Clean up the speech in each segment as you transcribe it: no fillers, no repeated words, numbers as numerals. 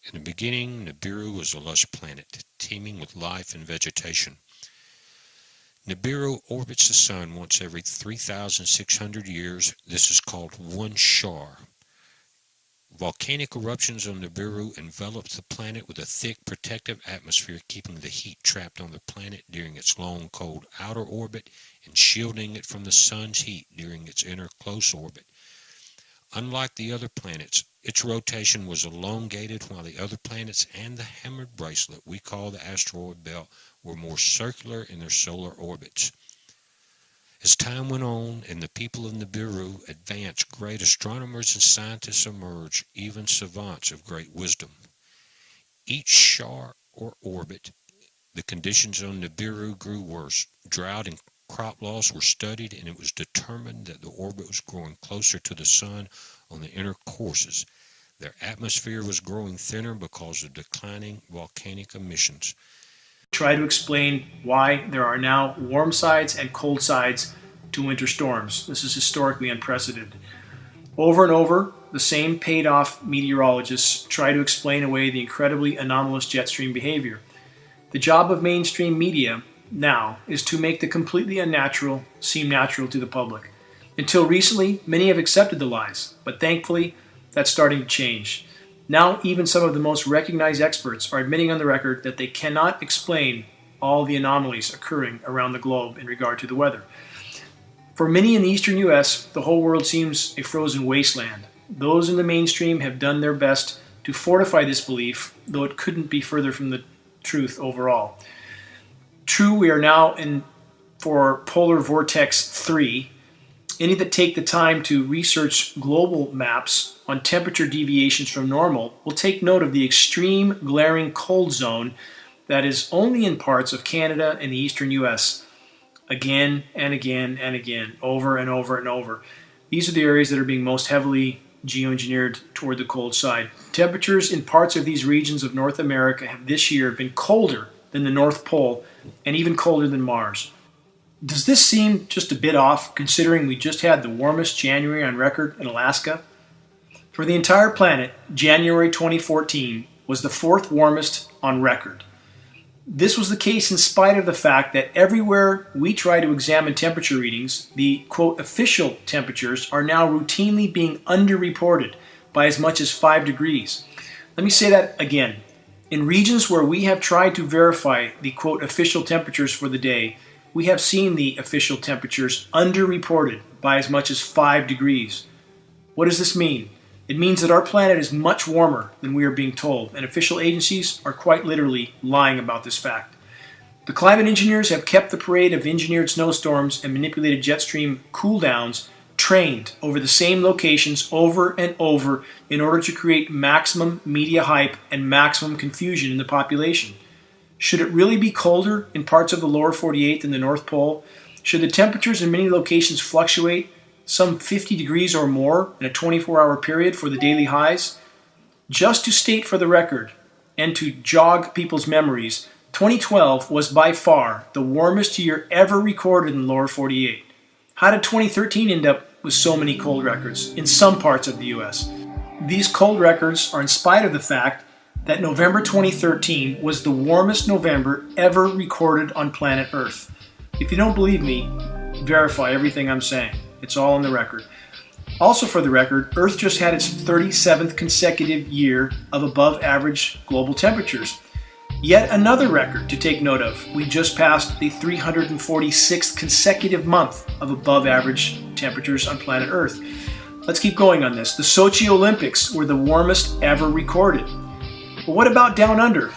In the beginning, Nibiru was a lush planet, teeming with life and vegetation. Nibiru orbits the Sun once every 3,600 years. This is called one shar. Volcanic eruptions on Nibiru envelop the planet with a thick protective atmosphere, keeping the heat trapped on the planet during its long cold outer orbit and shielding it from the Sun's heat during its inner close orbit. Unlike the other planets, its rotation was elongated, while the other planets and the hammered bracelet we call the asteroid belt were more circular in their solar orbits. As time went on and the people of Nibiru advanced, great astronomers and scientists emerged, even savants of great wisdom. Each shar or orbit, the conditions on Nibiru grew worse. Drought and crop loss were studied, and it was determined that the orbit was growing closer to the Sun on the inner courses. Their atmosphere was growing thinner because of declining volcanic emissions. Try to explain why there are now warm sides and cold sides to winter storms. This is historically unprecedented. Over and over, the same paid-off meteorologists try to explain away the incredibly anomalous jet stream behavior. The job of mainstream media now is to make the completely unnatural seem natural to the public. Until recently, many have accepted the lies, but thankfully, that's starting to change. Now, even some of the most recognized experts are admitting on the record that they cannot explain all the anomalies occurring around the globe in regard to the weather. For many in the eastern U.S., the whole world seems a frozen wasteland. Those in the mainstream have done their best to fortify this belief, though it couldn't be further from the truth overall. True, we are now in for polar vortex 3. Any that take the time to research global maps on temperature deviations from normal will take note of the extreme glaring cold zone that is only in parts of Canada and the eastern U.S. Again and again and again, over and over and over. These are the areas that are being most heavily geoengineered toward the cold side. Temperatures in parts of these regions of North America have this year been colder than the North Pole and even colder than Mars. Does this seem just a bit off, considering we just had the warmest January on record in Alaska? For the entire planet, January 2014 was the fourth warmest on record. This was the case in spite of the fact that everywhere we try to examine temperature readings, the quote official temperatures are now routinely being underreported by as much as 5 degrees. Let me say that again. In regions where we have tried to verify the quote official temperatures for the day, we have seen the official temperatures underreported by as much as 5 degrees. What does this mean? It means that our planet is much warmer than we are being told, and official agencies are quite literally lying about this fact. The climate engineers have kept the parade of engineered snowstorms and manipulated jet stream cooldowns trained over the same locations over and over in order to create maximum media hype and maximum confusion in the population. Should it really be colder in parts of the lower 48 than the North Pole? Should the temperatures in many locations fluctuate some 50 degrees or more in a 24-hour period for the daily highs? Just to state for the record and to jog people's memories, 2012 was by far the warmest year ever recorded in the lower 48. How did 2013 end up with so many cold records in some parts of the U.S.? These cold records are in spite of the fact that November 2013 was the warmest November ever recorded on planet Earth. If you don't believe me, verify everything I'm saying. It's all on the record. Also for the record, Earth just had its 37th consecutive year of above average global temperatures. Yet another record to take note of. We just passed the 346th consecutive month of above average temperatures on planet Earth. Let's keep going on this. The Sochi Olympics were the warmest ever recorded. But what about down under?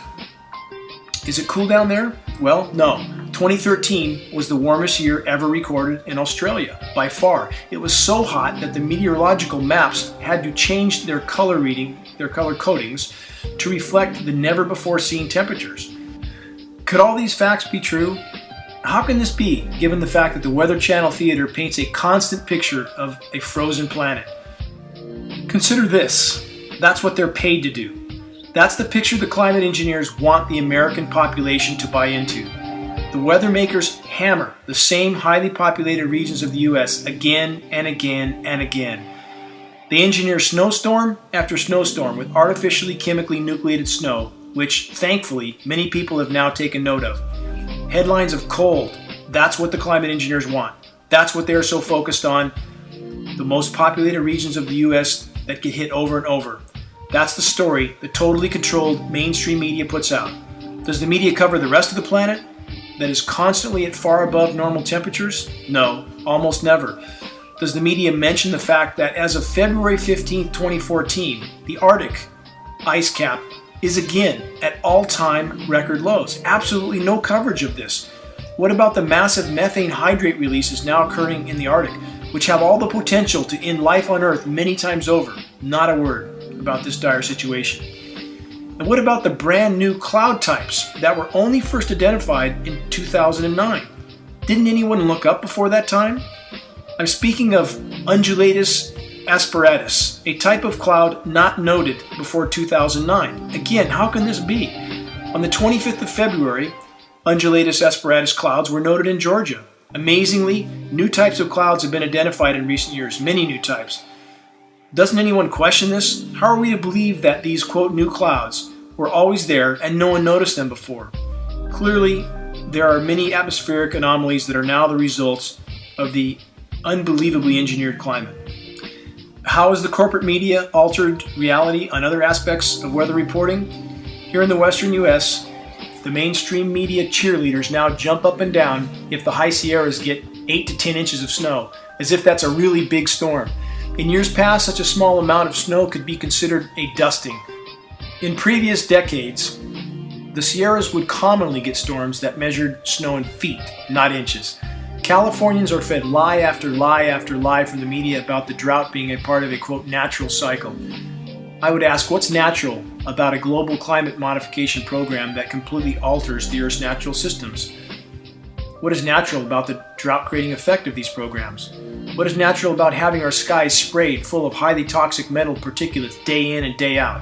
Is it cool down there? Well, no. 2013 was the warmest year ever recorded in Australia, by far. It was so hot that the meteorological maps had to change their color codings to reflect the never-before-seen temperatures. Could all these facts be true? How can this be, given the fact that the Weather Channel Theater paints a constant picture of a frozen planet? Consider this. That's what they're paid to do. That's the picture the climate engineers want the American population to buy into. The weather makers hammer the same highly populated regions of the U.S. again and again and again. They engineer snowstorm after snowstorm with artificially chemically nucleated snow, which, thankfully, many people have now taken note of. Headlines of cold, that's what the climate engineers want. That's what they're so focused on. The most populated regions of the U.S. that get hit over and over. That's the story the totally controlled mainstream media puts out. Does the media cover the rest of the planet that is constantly at far above normal temperatures? No, almost never. Does the media mention the fact that as of February 15, 2014, the Arctic ice cap is again at all-time record lows? Absolutely no coverage of this. What about the massive methane hydrate releases now occurring in the Arctic, which have all the potential to end life on Earth many times over? Not a word about this dire situation. And what about the brand new cloud types that were only first identified in 2009? Didn't anyone look up before that time? I'm speaking of undulatus asperatus, a type of cloud not noted before 2009. Again, how can this be? On the 25th of February, undulatus asperatus clouds were noted in Georgia. Amazingly, new types of clouds have been identified in recent years, many new types. Doesn't anyone question this? How are we to believe that these, quote, new clouds were always there and no one noticed them before? Clearly, there are many atmospheric anomalies that are now the results of the unbelievably engineered climate. How has the corporate media altered reality on other aspects of weather reporting? Here in the western U.S., the mainstream media cheerleaders now jump up and down if the high Sierras get 8 to 10 inches of snow, as if that's a really big storm. In years past, such a small amount of snow could be considered a dusting. In previous decades, the Sierras would commonly get storms that measured snow in feet, not inches. Californians are fed lie after lie after lie from the media about the drought being a part of a, quote, natural cycle. I would ask, what's natural about a global climate modification program that completely alters the Earth's natural systems? What is natural about the drought-creating effect of these programs? What is natural about having our skies sprayed full of highly toxic metal particulates day in and day out?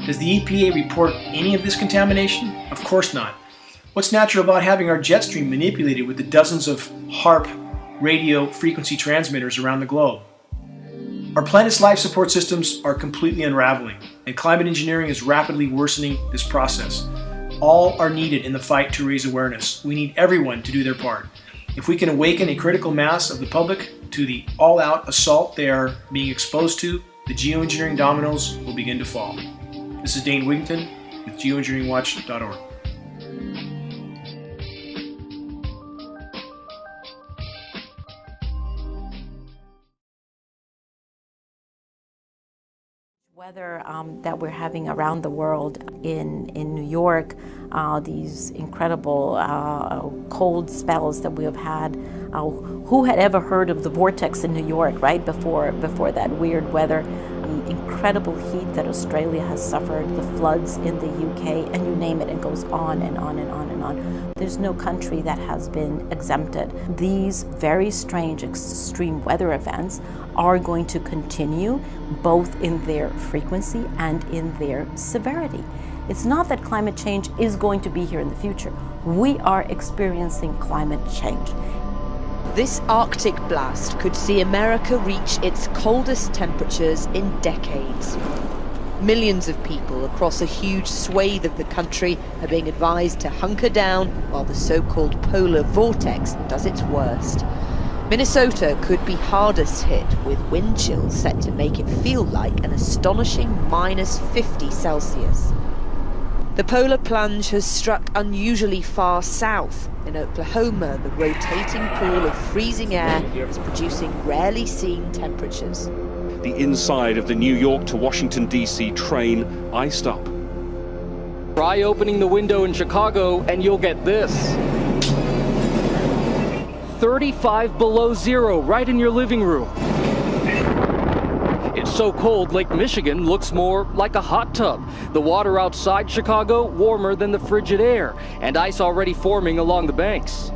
Does the EPA report any of this contamination? Of course not. What's natural about having our jet stream manipulated with the dozens of HAARP radio frequency transmitters around the globe? Our planet's life support systems are completely unraveling, and climate engineering is rapidly worsening this process. All are needed in the fight to raise awareness. We need everyone to do their part. If we can awaken a critical mass of the public to the all-out assault they are being exposed to, the geoengineering dominoes will begin to fall. This is Dane Wigington with geoengineeringwatch.org. Weather that we're having around the world in New York, these incredible cold spells that we have had. Who had ever heard of the vortex in New York, right, before that weird weather? The incredible heat that Australia has suffered, the floods in the UK, and you name it, it goes on and on and on and on. There's no country that has been exempted. These very strange extreme weather events are going to continue, both in their frequency and in their severity. It's not that climate change is going to be here in the future. We are experiencing climate change. This Arctic blast could see America reach its coldest temperatures in decades. Millions of people across a huge swathe of the country are being advised to hunker down while the so-called polar vortex does its worst. Minnesota could be hardest hit, with wind chills set to make it feel like an astonishing minus 50 Celsius. The polar plunge has struck unusually far south. In Oklahoma, the rotating pool of freezing air is producing rarely seen temperatures. The inside of the New York to Washington, D.C. train iced up. Try opening the window in Chicago and you'll get this. 35 below zero right in your living room. It's so cold, Lake Michigan looks more like a hot tub. The water outside Chicago warmer than the frigid air, and ice already forming along the banks.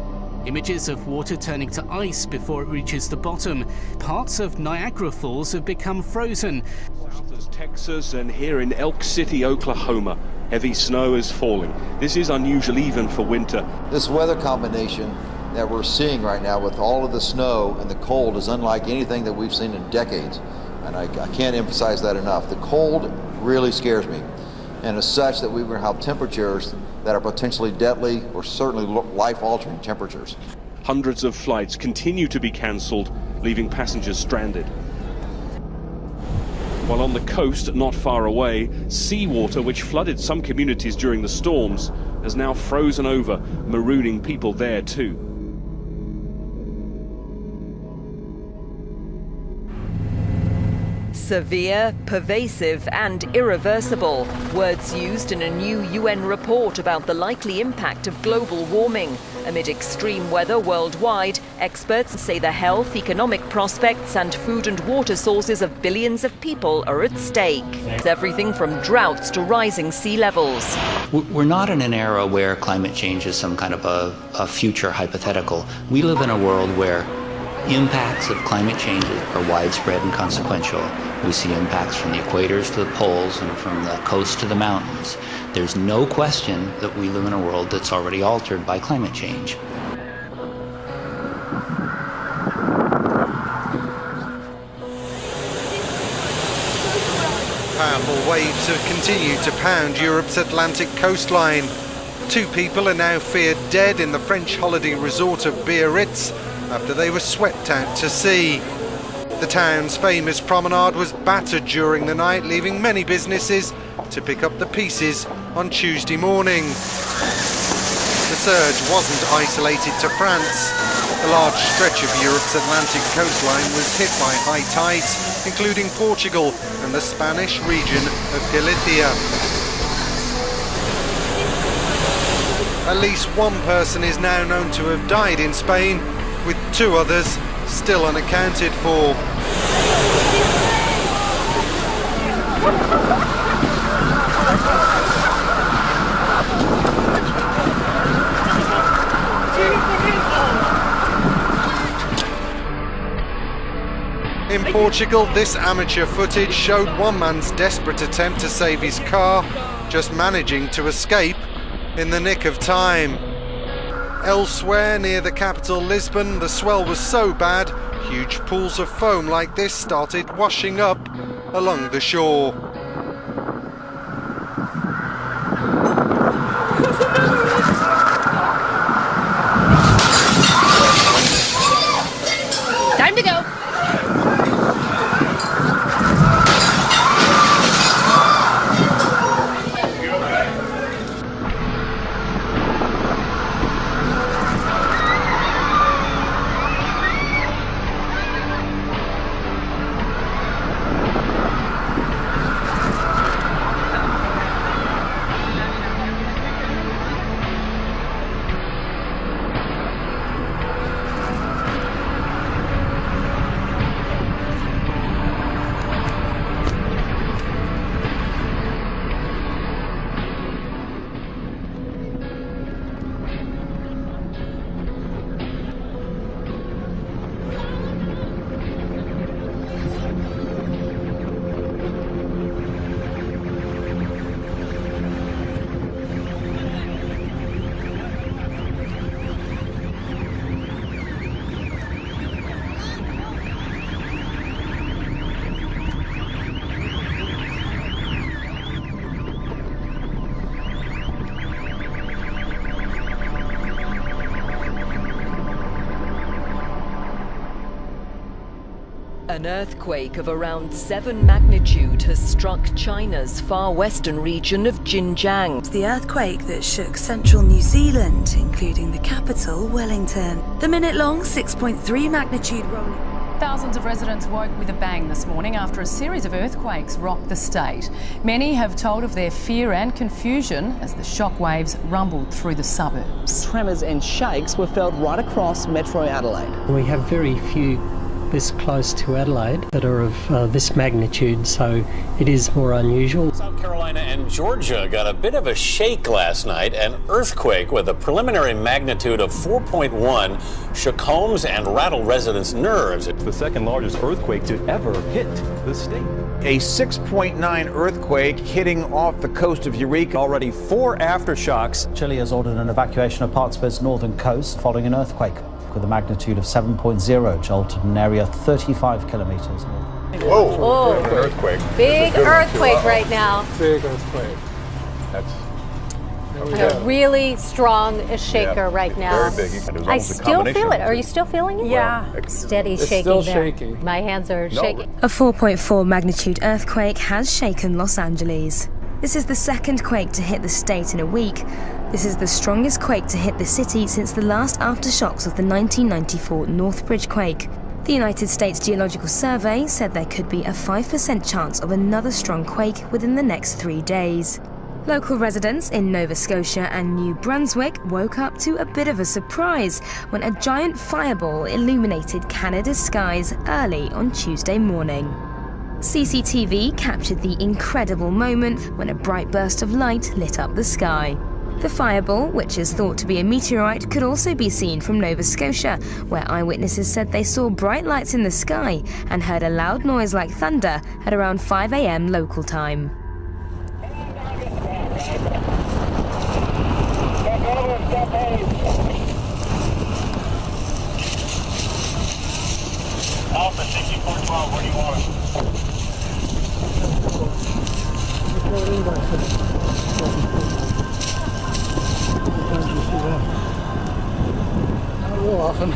Images of water turning to ice before it reaches the bottom. Parts of Niagara Falls have become frozen. South as Texas and here in Elk City, Oklahoma, heavy snow is falling. This is unusual even for winter. This weather combination that we're seeing right now with all of the snow and the cold is unlike anything that we've seen in decades. And I can't emphasize that enough. The cold really scares me. And as such, that we will have temperatures that are potentially deadly or certainly life-altering temperatures. Hundreds of flights continue to be cancelled, leaving passengers stranded. While on the coast, not far away, seawater, which flooded some communities during the storms, has now frozen over, marooning people there too. Severe, pervasive and irreversible, words used in a new UN report about the likely impact of global warming. Amid extreme weather worldwide, experts say the health, economic prospects and food and water sources of billions of people are at stake. It's everything from droughts to rising sea levels. We're not in an era where climate change is some kind of a future hypothetical. We live in a world where impacts of climate change are widespread and consequential. We see impacts from the equators to the poles and from the coast to the mountains. There's no question that we live in a world that's already altered by climate change. Powerful waves have continued to pound Europe's Atlantic coastline. 2 people are now feared dead in the French holiday resort of Biarritz after they were swept out to sea. The town's famous promenade was battered during the night, leaving many businesses to pick up the pieces on Tuesday morning. The surge wasn't isolated to France. A large stretch of Europe's Atlantic coastline was hit by high tides, including Portugal and the Spanish region of Galicia. At least 1 person is now known to have died in Spain, with 2 others still unaccounted for. In Portugal, this amateur footage showed one man's desperate attempt to save his car, just managing to escape in the nick of time. Elsewhere, near the capital Lisbon, the swell was so bad, huge pools of foam like this started washing up along the shore. Time to go. An earthquake of around 7 magnitude has struck China's far western region of Xinjiang. The earthquake that shook central New Zealand, including the capital, Wellington. The minute-long 6.3 magnitude rolling. Thousands of residents woke with a bang this morning after a series of earthquakes rocked the state. Many have told of their fear and confusion as the shockwaves rumbled through the suburbs. Tremors and shakes were felt right across Metro Adelaide. We have very few this close to Adelaide that are of this magnitude, so it is more unusual. South Carolina and Georgia got a bit of a shake last night. An earthquake with a preliminary magnitude of 4.1 shook homes and rattled residents' nerves. It's the second largest earthquake to ever hit the state. A 6.9 earthquake hitting off the coast of Eureka. Already 4 aftershocks. Chile has ordered an evacuation of parts of its northern coast following an earthquake with a magnitude of 7.0 jolted an area 35 kilometres north. Whoa! Oh. An earthquake. Big earthquake right now. Big earthquake. That's A really strong shaker right now. Very big. I still feel it. Are you still feeling it? Yeah. Steady it's shaking still there. shaking. My hands are shaking. A 4.4 magnitude earthquake has shaken Los Angeles. This is the second quake to hit the state in a week. This is the strongest quake to hit the city since the last aftershocks of the 1994 Northbridge quake. The United States Geological Survey said there could be a 5% chance of another strong quake within the next 3 days. Local residents in Nova Scotia and New Brunswick woke up to a bit of a surprise when a giant fireball illuminated Canada's skies early on Tuesday morning. CCTV captured the incredible moment when a bright burst of light lit up the sky. The fireball, which is thought to be a meteorite, could also be seen from Nova Scotia, where eyewitnesses said they saw bright lights in the sky and heard a loud noise like thunder at around 5 a.m. local time. Alpha 6412, where do you want it? Not real often.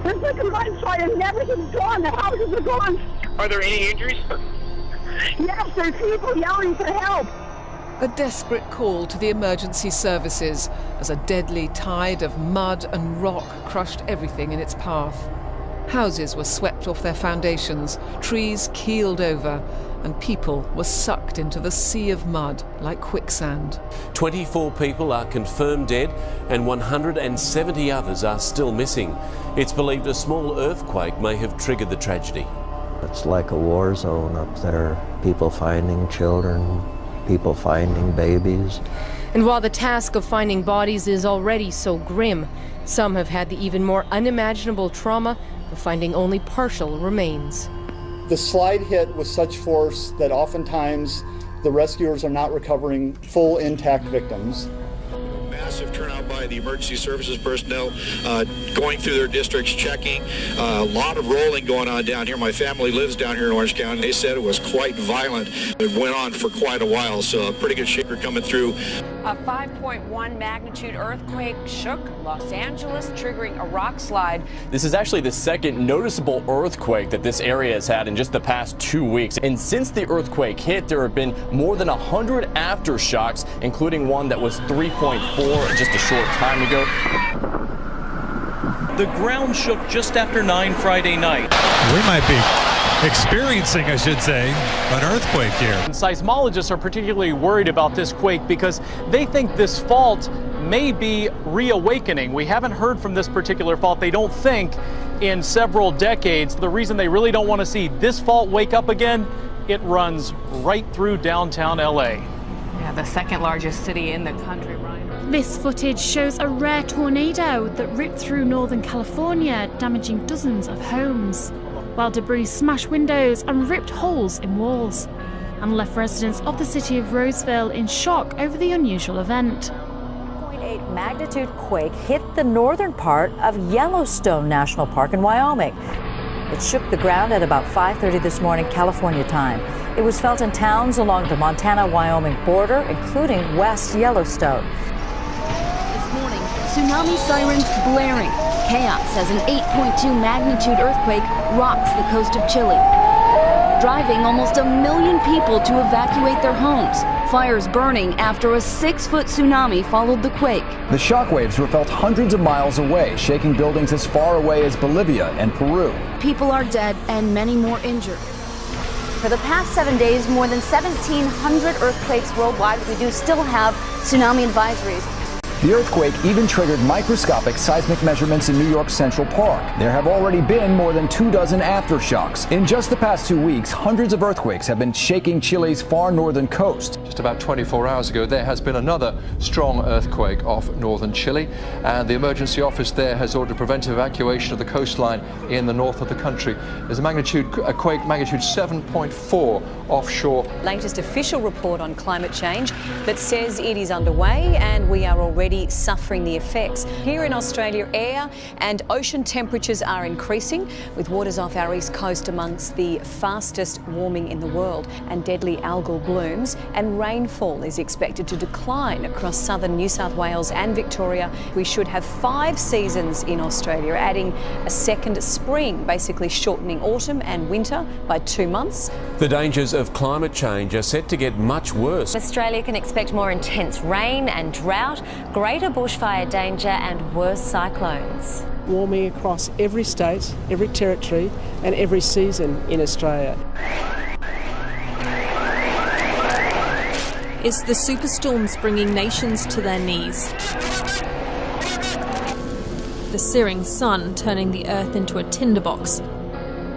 There's like a mudslide and everything's gone. The houses are gone. Are there any injuries? Yes, there's people yelling for help. A desperate call to the emergency services as a deadly tide of mud and rock crushed everything in its path. Houses were swept off their foundations, trees keeled over, and people were sucked into the sea of mud like quicksand. 24 people are confirmed dead and 170 others are still missing. It's believed a small earthquake may have triggered the tragedy. It's like a war zone up there. People finding children, people finding babies. And while the task of finding bodies is already so grim, some have had the even more unimaginable trauma of finding only partial remains. The slide hit with such force that oftentimes the rescuers are not recovering full intact victims. Massive turnout by the emergency services personnel going through their districts, checking. A lot of rolling going on down here. My family lives down here in Orange County. They said it was quite violent. It went on for quite a while, so a pretty good shaker coming through. A 5.1 magnitude earthquake shook Los Angeles, triggering a rock slide. This is actually the second noticeable earthquake that this area has had in just the past 2 weeks. And since the earthquake hit, there have been more than 100 aftershocks, including one that was 3.4 just a short time ago. The ground shook just after 9 Friday night. We might be experiencing, I should say, an earthquake here. And seismologists are particularly worried about this quake because they think this fault may be reawakening. We haven't heard from this particular fault, they don't think, in several decades. The reason they really don't want to see this fault wake up again, it runs right through downtown LA. Yeah, the second largest city in the country, Ryan. This footage shows a rare tornado that ripped through Northern California, damaging dozens of homes, while debris smashed windows and ripped holes in walls, and left residents of the city of Roseville in shock over the unusual event. 8 magnitude quake hit the northern part of Yellowstone National Park in Wyoming. It shook the ground at about 5:30 this morning, California time. It was felt in towns along the Montana-Wyoming border, including West Yellowstone. This morning, tsunami sirens blaring. Chaos as an 8.2 magnitude earthquake rocks the coast of Chile, driving almost 1 million people to evacuate their homes. Fires burning after a 6-foot tsunami followed the quake. The shockwaves were felt hundreds of miles away, shaking buildings as far away as Bolivia and Peru. People are dead and many more injured. For the past 7 days, more than 1,700 earthquakes worldwide. We do still have tsunami advisories. The earthquake even triggered microscopic seismic measurements in New York's Central Park. There have already been more than 24 aftershocks. In just the past 2 weeks, hundreds of earthquakes have been shaking Chile's far northern coast. Just about 24 hours ago, there has been another strong earthquake off northern Chile, and the emergency office there has ordered preventive evacuation of the coastline in the north of the country. There's a quake magnitude 7.4 offshore. Latest official report on climate change that says it is underway, and we are already already suffering the effects. Here in Australia, air and ocean temperatures are increasing, with waters off our east coast amongst the fastest warming in the world, and deadly algal blooms and rainfall is expected to decline across southern New South Wales and Victoria. We should have 5 seasons in Australia, adding a second spring, basically shortening autumn and winter by 2 months. The dangers of climate change are set to get much worse. Australia can expect more intense rain and drought, greater bushfire danger and worse cyclones. Warming across every state, every territory and every season in Australia. It's the superstorms bringing nations to their knees. The searing sun turning the earth into a tinderbox,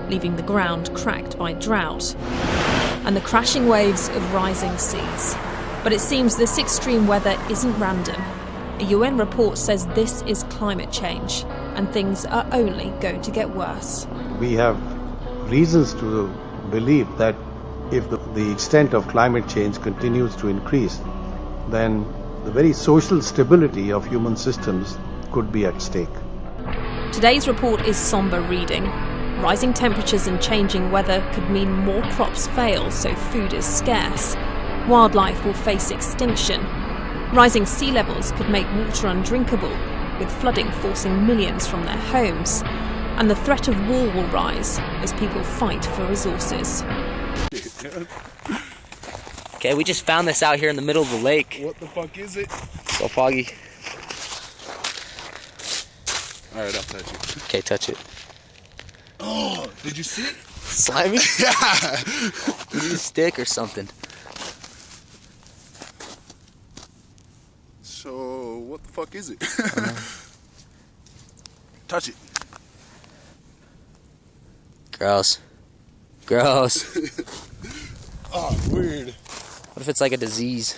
leaving the ground cracked by drought, and the crashing waves of rising seas. But it seems this extreme weather isn't random. A UN report says this is climate change, and things are only going to get worse. We have reasons to believe that if the extent of climate change continues to increase, then the very social stability of human systems could be at stake. Today's report is somber reading. Rising temperatures and changing weather could mean more crops fail, so food is scarce. Wildlife will face extinction. Rising sea levels could make water undrinkable, with flooding forcing millions from their homes. And the threat of war will rise as people fight for resources. Okay, we just found this out here in the middle of the lake. What the fuck is it? So foggy. Alright, I'll touch it. Okay, touch it. Oh, did you see it? Slimy? Yeah. You need a stick or something. So, what the fuck is it? Touch it. Gross. Gross. Oh, weird. What if it's like a disease?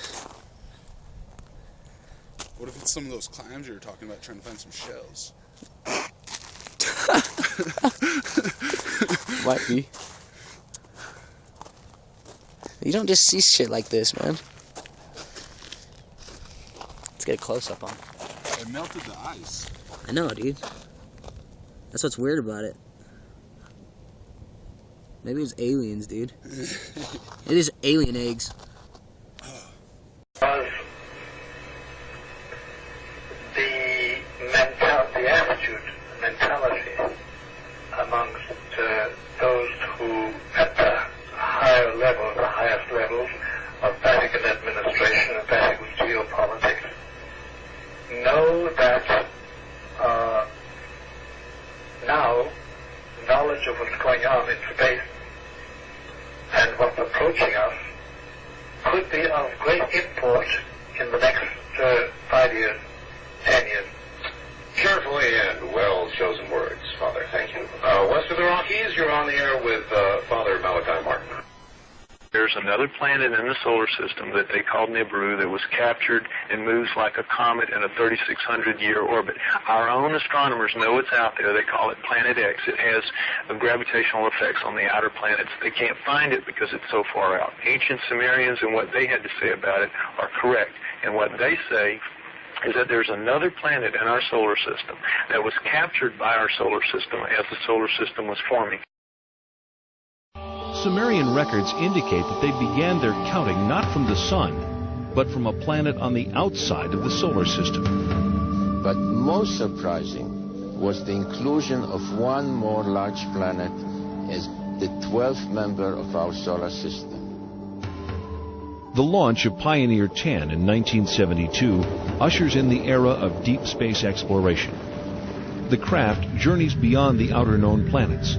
What if it's some of those clams you were talking about, trying to find some shells? Might be. You don't just see shit like this, man. Let's get a close-up on it. It melted the ice. I know, dude. That's what's weird about it. Maybe it was aliens, dude. It is alien eggs. The attitude, mentality amongst those who at the higher level, the highest levels of Vatican administration and Vatican geopolitics, know that now knowledge of what's going on in space and what's approaching us could be of great import in the next 5 years, 10 years. Carefully and well-chosen words, Father. Thank you. West of the Rockies, you're on the air with Father Malachi Martin. There's another planet in the solar system that they call NIbiru that was captured and moves like a comet in a 3,600-year orbit. Our own astronomers know it's out there. They call it Planet X. It has gravitational effects on the outer planets. They can't find it because it's so far out. Ancient Sumerians and what they had to say about it are correct. And what they say is that there's another planet in our solar system that was captured by our solar system as the solar system was forming. Sumerian records indicate that they began their counting not from the sun, but from a planet on the outside of the solar system. But most surprising was the inclusion of one more large planet as the 12th member of our solar system. The launch of Pioneer 10 in 1972 ushers in the era of deep space exploration. The craft journeys beyond the outer known planets,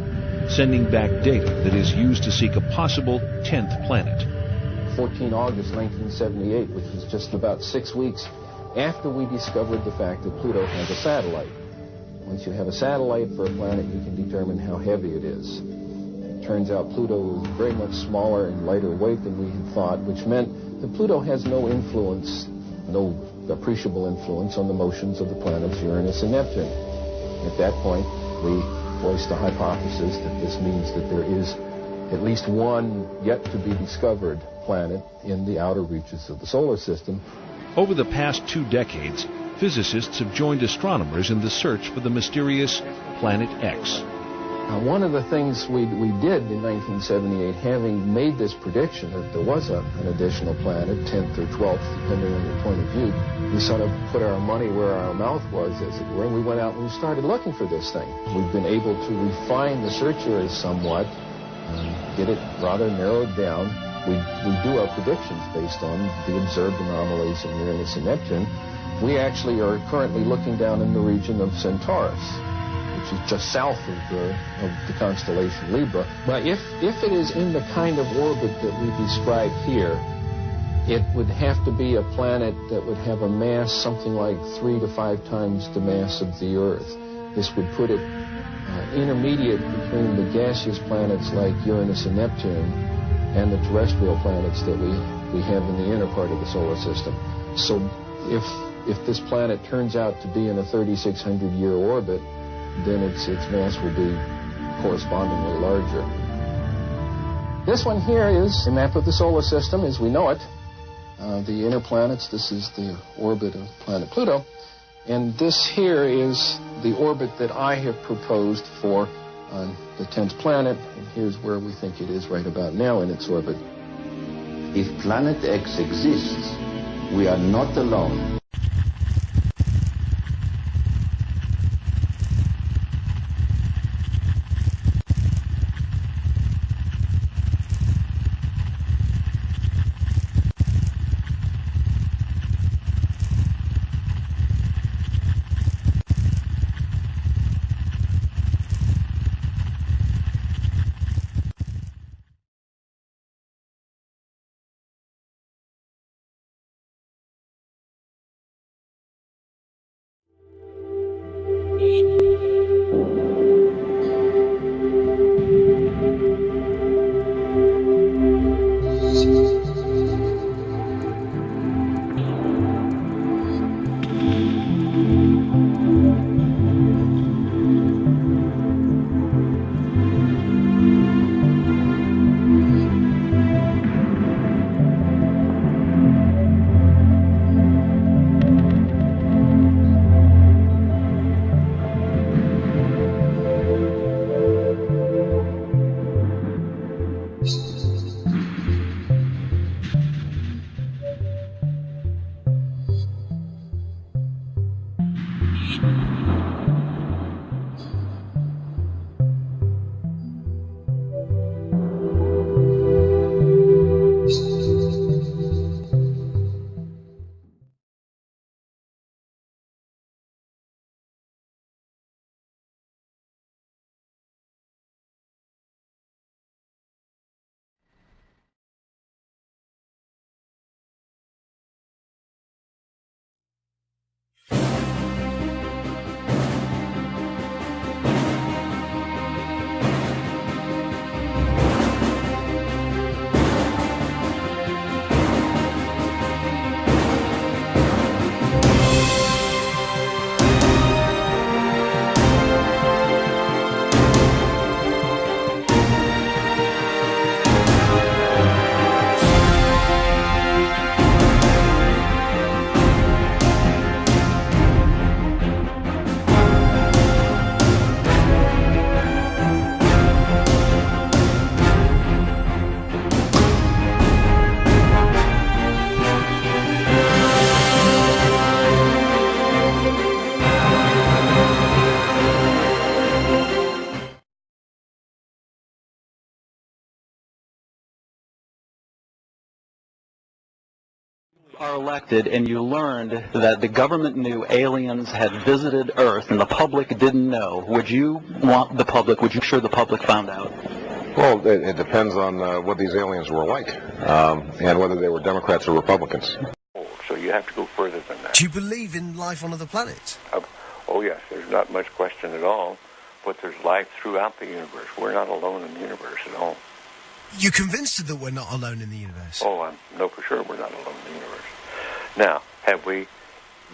sending back data that is used to seek a possible 10th planet. 14 August 1978, which was just about 6 weeks after we discovered the fact that Pluto has a satellite. Once you have a satellite for a planet, you can determine how heavy it is. It turns out Pluto is very much smaller and lighter weight than we had thought, which meant that Pluto has no influence, no appreciable influence on the motions of the planets Uranus and Neptune. At that point, we voiced the hypothesis that this means that there is at least one yet to be discovered planet in the outer reaches of the solar system. Over the past 2 decades, physicists have joined astronomers in the search for the mysterious Planet X. One of the things we did in 1978, having made this prediction that there was an additional planet, 10th or 12th, depending on your point of view, we sort of put our money where our mouth was, as it were, and we went out and we started looking for this thing. We've been able to refine the search area somewhat, get it rather narrowed down. We do our predictions based on the observed anomalies in Uranus and Neptune. We actually are currently looking down in the region of Centaurus, which is just south of the constellation Libra. But if it is in the kind of orbit that we describe here, it would have to be a planet that would have a mass something like 3 to 5 times the mass of the Earth. This would put it intermediate between the gaseous planets like Uranus and Neptune and the terrestrial planets that we have in the inner part of the solar system. So if this planet turns out to be in a 3,600-year orbit, then its mass will be correspondingly larger. This one here is a map of the solar system as we know it. The inner planets, this is the orbit of planet Pluto. And this here is the orbit that I have proposed for the 10th planet. And here's where we think it is right about now in its orbit. If Planet X exists, we are not alone. are elected and you learned that the government knew aliens had visited Earth and the public didn't know, would you want the public, would you sure the public found out? Well, it depends on what these aliens were like and whether they were Democrats or Republicans. So you have to go further than that. Do you believe in life on other planets? Oh, yes. There's not much question at all. But there's life throughout the universe. We're not alone in the universe at all. You're convinced that we're not alone in the universe? Oh, I know for sure we're not alone in the universe. Now, have we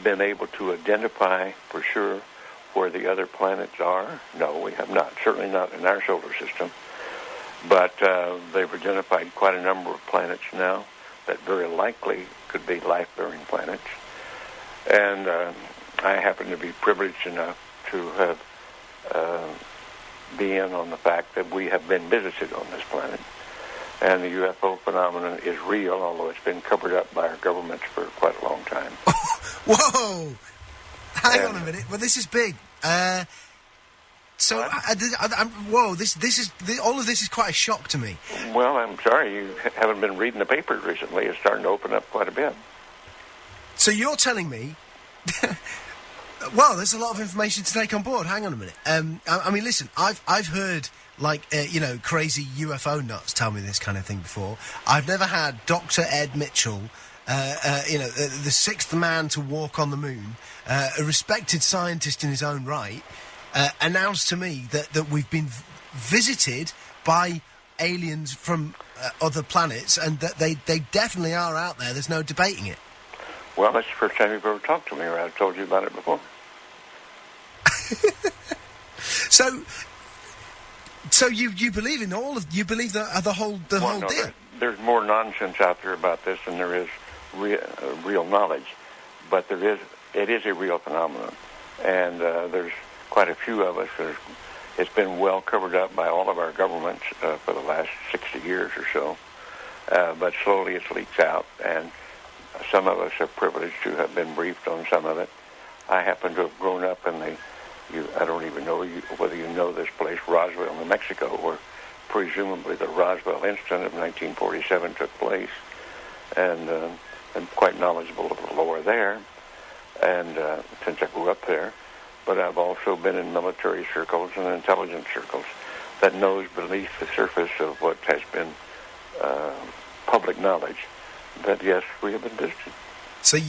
been able to identify for sure where the other planets are? No, we have not. Certainly not in our solar system. But they've identified quite a number of planets now that very likely could be life-bearing planets. And I happen to be privileged enough to have be in on the fact that we have been visited on this planet. And the UFO phenomenon is real, although it's been covered up by our governments for quite a long time. Whoa! Hang on a minute. Well, this is big. Whoa! All of this is quite a shock to me. Well, I'm sorry you haven't been reading the papers recently. It's starting to open up quite a bit. So you're telling me? Well, there's a lot of information to take on board. Hang on a minute. I mean, listen. I've heard crazy UFO nuts tell me this kind of thing before. I've never had Dr. Ed Mitchell, the sixth man to walk on the moon, a respected scientist in his own right, announce to me that we've been visited by aliens from other planets, and that they definitely are out there. There's no debating it. Well, that's the first time you've ever talked to me, or I've told you about it before. So you believe in all of the whole deal? There's more nonsense out there about this than there is real knowledge, but it is a real phenomenon, and there's quite a few of us. It's been well covered up by all of our governments for the last 60 years or so, but slowly it leaks out, and some of us are privileged to have been briefed on some of it. I happen to have grown up in I don't even know whether you know this place, Roswell, New Mexico, where presumably the Roswell incident of 1947 took place, and I'm quite knowledgeable of the lore there, and since I grew up there. But I've also been in military circles and intelligence circles that knows beneath the surface of what has been public knowledge that, yes, we have been visited. So,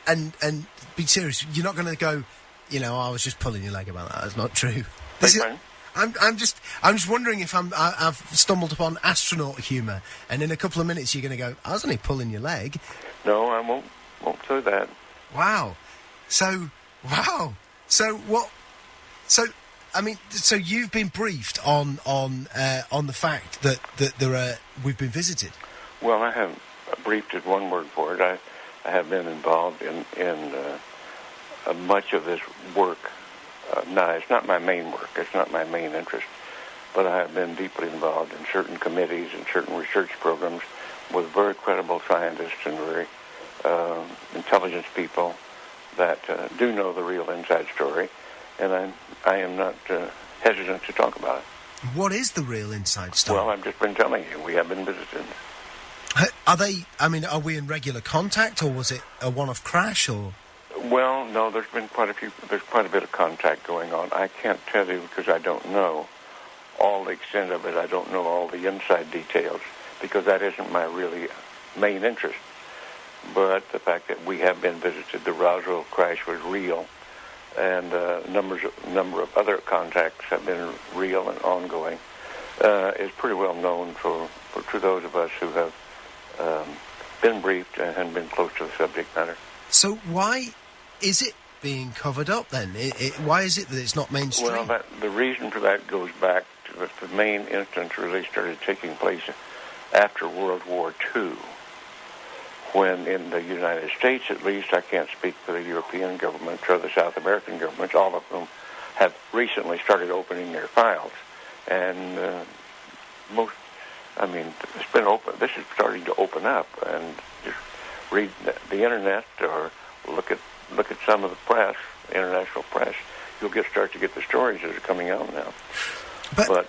and be serious, you're not going to go, I was just pulling your leg about that. That's not true. I'm just wondering if I've stumbled upon astronaut humour, and in a couple of minutes you're going to go, I was only pulling your leg. No, I won't do that. Wow. So what? So you've been briefed on the fact that we've been visited. Well, I haven't briefed is one word for it. I have been involved in much of this work. Now, it's not my main work. It's not my main interest. But I have been deeply involved in certain committees and certain research programs with very credible scientists and very intelligence people that do know the real inside story. And I am not hesitant to talk about it. What is the real inside story? Well, I've just been telling you. We have been visited. Are we in regular contact, or was it a one-off crash, or...? Well, no, there's quite a bit of contact going on. I can't tell you because I don't know all the extent of it. I don't know all the inside details because that isn't my really main interest. But the fact that we have been visited, the Roswell crash was real, and a number of other contacts have been real and ongoing, is pretty well known to those of us who have been briefed and been close to the subject matter. So why is it being covered up then? Why is it that it's not mainstream? Well, the reason for that goes back to the main instance really started taking place after World War II, when in the United States, at least, I can't speak for the European governments or the South American governments, all of whom have recently started opening their files. And it's been open. This is starting to open up, and just read the internet or look at some of the press, international press. You'll start to get the stories that are coming out now. But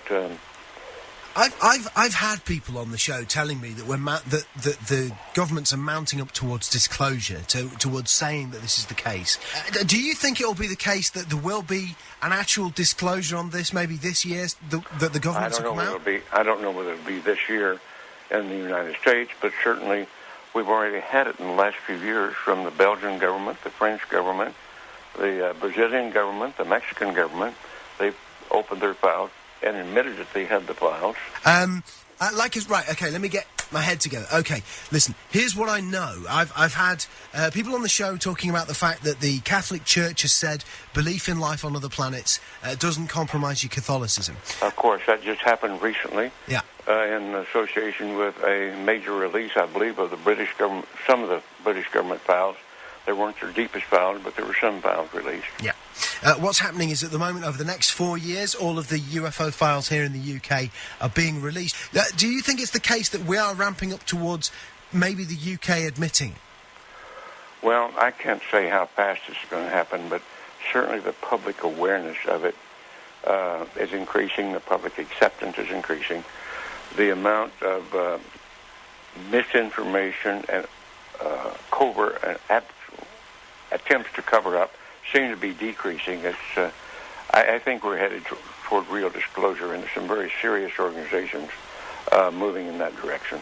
I've had people on the show telling me that that the governments are mounting up towards disclosure, towards saying that this is the case. Do you think it will be the case that there will be an actual disclosure on this, maybe this year, that the governments will come out? I don't know whether it'll be this year in the United States, but certainly we've already had it in the last few years from the Belgian government, the French government, the Brazilian government, the Mexican government. They've opened their files and admitted that they had the files. Right, okay, let me get my head together. Okay, listen, here's what I know. I've had people on the show talking about the fact that the Catholic Church has said belief in life on other planets doesn't compromise your Catholicism. Of course, that just happened recently. Yeah. In association with a major release, I believe, of the British government, some of the British government files They weren't their deepest files, but there were some files released. Yeah. What's happening is at the moment, over the next 4 years, all of the UFO files here in the UK are being released. Do you think it's the case that we are ramping up towards maybe the UK admitting it? Well, I can't say how fast this is going to happen, but certainly the public awareness of it is increasing. The public acceptance is increasing. The amount of misinformation and covert and attempts to cover up seem to be decreasing. It's, I think we're headed toward real disclosure, and there's some very serious organizations moving in that direction.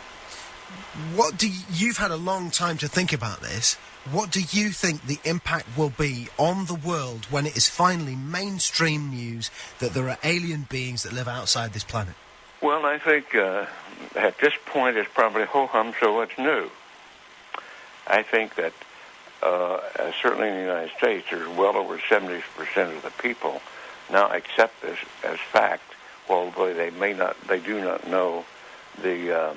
You've had a long time to think about this. What do you think the impact will be on the world when it is finally mainstream news that there are alien beings that live outside this planet? Well, I think at this point it's probably ho-hum, so what's new? I think that certainly in the United States, there's well over 70% of the people now accept this as fact, although they do not know the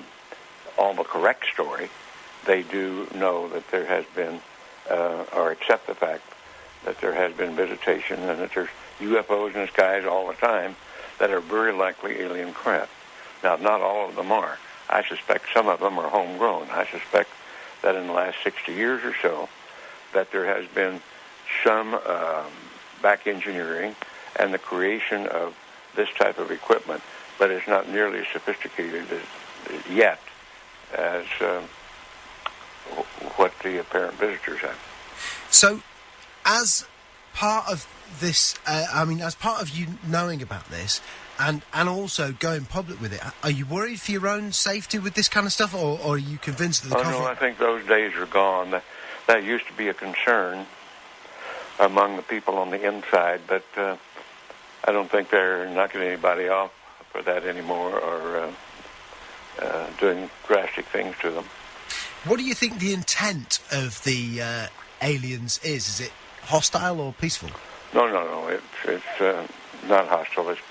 all the correct story. They do know that there has been, or accept the fact that there has been visitation and that there's UFOs in the skies all the time that are very likely alien craft. Now, not all of them are. I suspect some of them are homegrown. I suspect that in the last 60 years or so, that there has been some back engineering and the creation of this type of equipment, but it's not nearly as sophisticated yet as what the apparent visitors have. So, as part of this, as part of you knowing about this, and also going public with it, are you worried for your own safety with this kind of stuff, or are you convinced that the no, I think those days are gone. That used to be a concern among the people on the inside, but I don't think they're knocking anybody off for that anymore or doing drastic things to them. What do you think the intent of the aliens is? Is it hostile or peaceful? No. It's not hostile. It's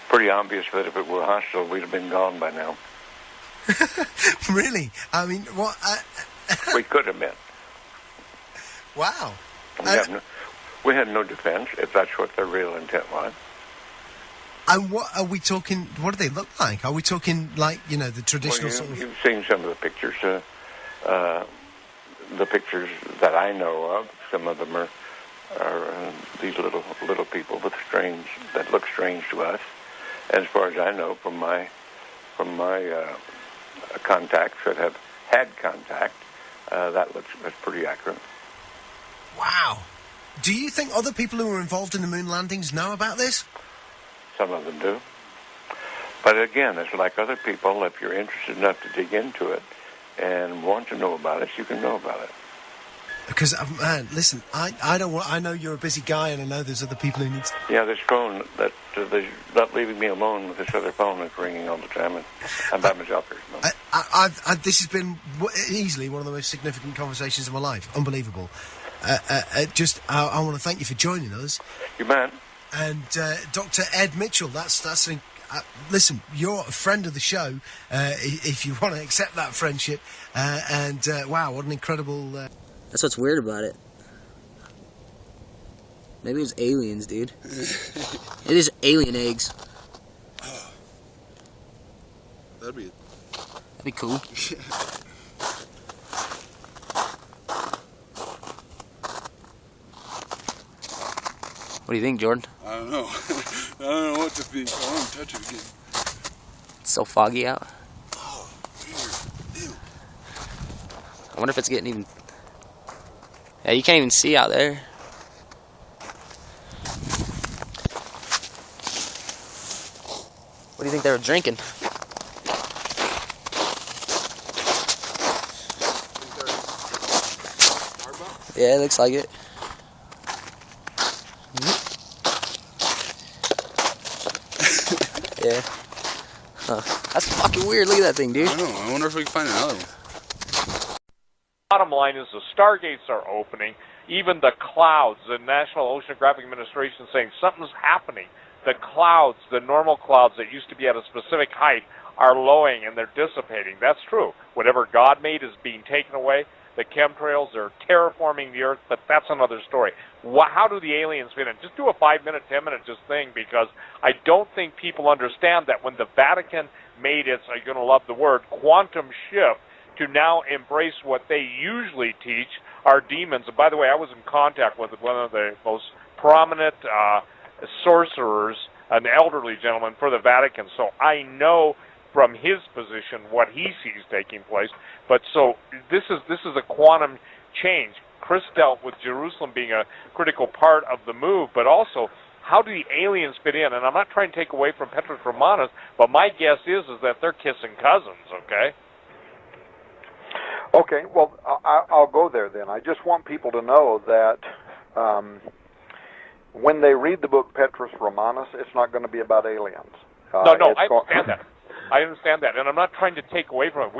pretty obvious that if it were hostile, we'd have been gone by now. Really? I mean, what? We could have been. Wow. We had no defense, if that's what their real intent was. And what are we talking? What do they look like? Are we talking like, the traditional sort of? You've seen some of the pictures. The pictures that I know of, some of them are these little people that look strange to us. And as far as I know, from my contacts that have had contact, that's pretty accurate. Wow. Do you think other people who were involved in the moon landings know about this? Some of them do. But again, it's like other people. If you're interested enough to dig into it and want to know about it, you can know about it. Because, man, listen, I know you're a busy guy, and I know there's other people who need to... Yeah, this phone, they're not leaving me alone with this other phone that's ringing all the time, and I'm by myself here. This has been easily one of the most significant conversations of my life. Unbelievable. I want to thank you for joining us. You bet. And Dr. Ed Mitchell, listen, you're a friend of the show, if you want to accept that friendship. Wow, what an incredible... That's what's weird about it. Maybe it was aliens, dude. It is alien eggs. That'd be cool. What do you think, Jordan? I don't know. I don't know what to think. I want to touch it again. It's so foggy out. Oh, weird. Ew. I wonder if it's getting even... Yeah, you can't even see out there. What do you think they were drinking? Yeah, it looks like it. Yeah. Huh. That's fucking weird. Look at that thing, dude. I don't know. I wonder if we can find another one. Bottom line is the stargates are opening. Even the clouds, the National Oceanographic Administration is saying something's happening. The clouds, the normal clouds that used to be at a specific height, are lowering and they're dissipating. That's true. Whatever God made is being taken away. the chemtrails, they're terraforming the Earth, but that's another story. How do the aliens fit in? Just do a 5-minute, 10-minute just thing, because I don't think people understand that when the Vatican made its, you're going to love the word, quantum shift to now embrace what they usually teach are demons. And by the way, I was in contact with one of the most prominent sorcerers, an elderly gentleman for the Vatican, so I know from his position what he sees taking place. But so this is a quantum change. Chris dealt with Jerusalem being a critical part of the move, but also how do the aliens fit in? And I'm not trying to take away from Petrus Romanus, but my guess is that they're kissing cousins, okay? Okay, well, I'll go there then. I just want people to know that when they read the book Petrus Romanus, it's not going to be about aliens. No, I understand that. I understand that, and I'm not trying to take away from it.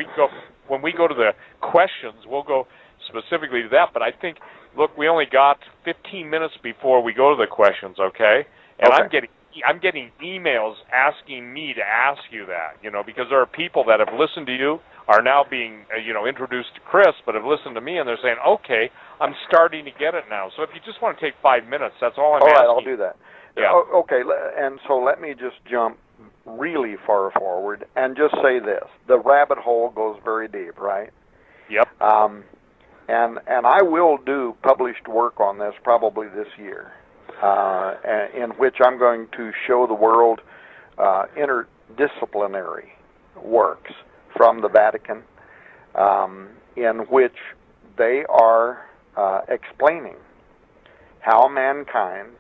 When we go to the questions, we'll go specifically to that, but I think, look, we only got 15 minutes before we go to the questions, okay? And okay. I'm getting emails asking me to ask you that, because there are people that have listened to you, are now being, introduced to Chris, but have listened to me, and they're saying, okay, I'm starting to get it now. So if you just want to take 5 minutes, that's all I'm asking. All right, I'll do that. Yeah. Okay, and so let me just jump really far forward and just say this. The rabbit hole goes very deep, right? Yep. And I will do published work on this probably this year, in which I'm going to show the world interdisciplinary works from the Vatican, in which they are explaining how mankind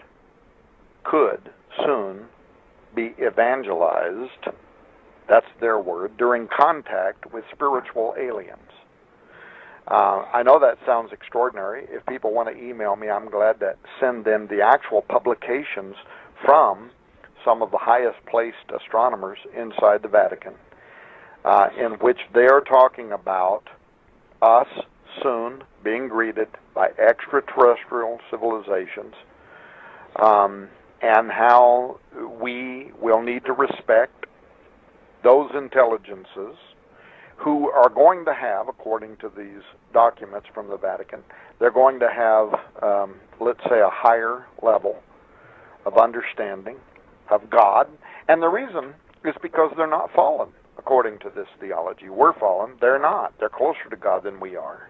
could soon be evangelized, that's their word, during contact with spiritual aliens. I know that sounds extraordinary. If people want to email me, I'm glad to send them the actual publications from some of the highest placed astronomers inside the Vatican, in which they are talking about us soon being greeted by extraterrestrial civilizations, and how we will need to respect those intelligences who are going to have, according to these documents from the Vatican, they're going to have, let's say, a higher level of understanding of God. And the reason is because they're not fallen, according to this theology. We're fallen. They're not. They're closer to God than we are.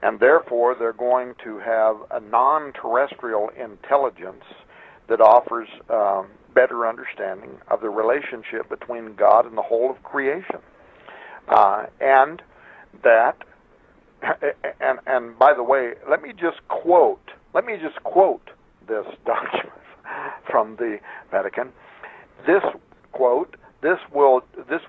And therefore, they're going to have a non-terrestrial intelligence that offers better understanding of the relationship between God and the whole of creation. And that, and by the way, let me just quote this document from the Vatican. This quote, this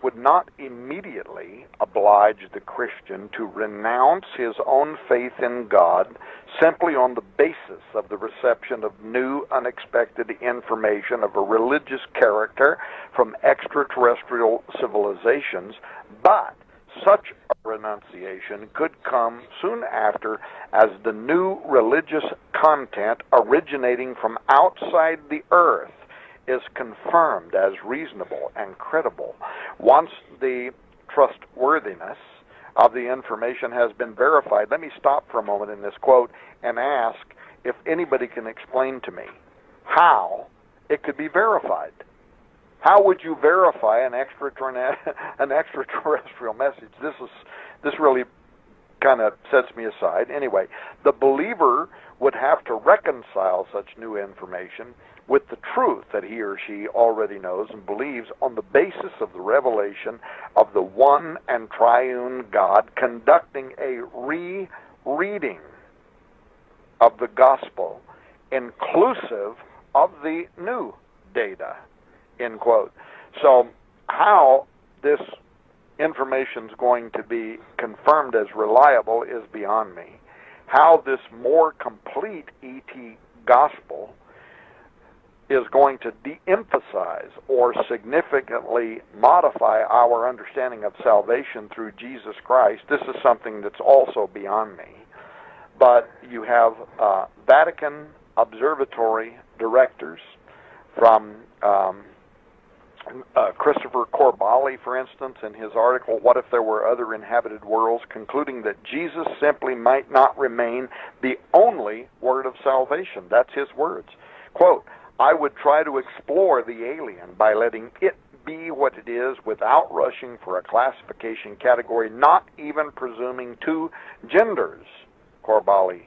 would not immediately oblige the Christian to renounce his own faith in God simply on the basis of the reception of new, unexpected information of a religious character from extraterrestrial civilizations, but such a renunciation could come soon after as the new religious content originating from outside the earth is confirmed as reasonable and credible. Once the trustworthiness of the information has been verified, let me stop for a moment in this quote and ask if anybody can explain to me how it could be verified. How would you verify an extraterrestrial message? This really kind of sets me aside. Anyway, the believer would have to reconcile such new information with the truth that he or she already knows and believes on the basis of the revelation of the one and triune God, conducting a re-reading of the gospel inclusive of the new data, end quote. So how this information is going to be confirmed as reliable is beyond me. How this more complete ET gospel is going to de-emphasize or significantly modify our understanding of salvation through Jesus Christ, this is something that's also beyond me. But you have Vatican observatory directors from Christopher Corbally, for instance, in his article, What If There Were Other Inhabited Worlds, concluding that Jesus simply might not remain the only word of salvation. That's his words. Quote, I would try to explore the alien by letting it be what it is without rushing for a classification category, not even presuming two genders, Corbally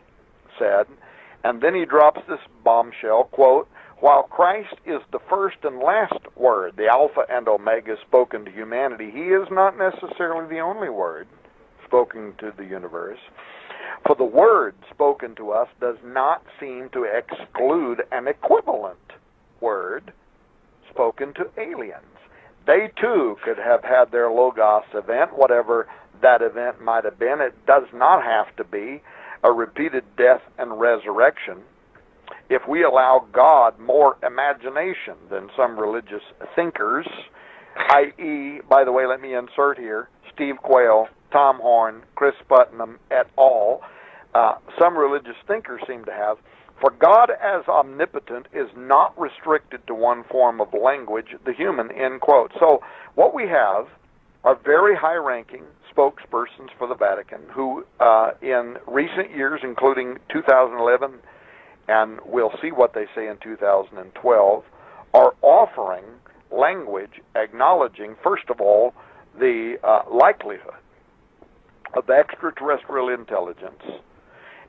said. And then he drops this bombshell, quote, while Christ is the first and last word, the Alpha and Omega spoken to humanity, he is not necessarily the only word spoken to the universe. For the word spoken to us does not seem to exclude an equivalent word spoken to aliens. They too could have had their Logos event, whatever that event might have been. It does not have to be a repeated death and resurrection. If we allow God more imagination than some religious thinkers, i.e., by the way, let me insert here, Steve Quayle, Tom Horn, Chris Putnam, et al., some religious thinkers seem to have, for God as omnipotent is not restricted to one form of language, the human, end quote. So what we have are very high-ranking spokespersons for the Vatican who, in recent years, including 2011, and we'll see what they say in 2012, are offering language acknowledging, first of all, the likelihood of extraterrestrial intelligence,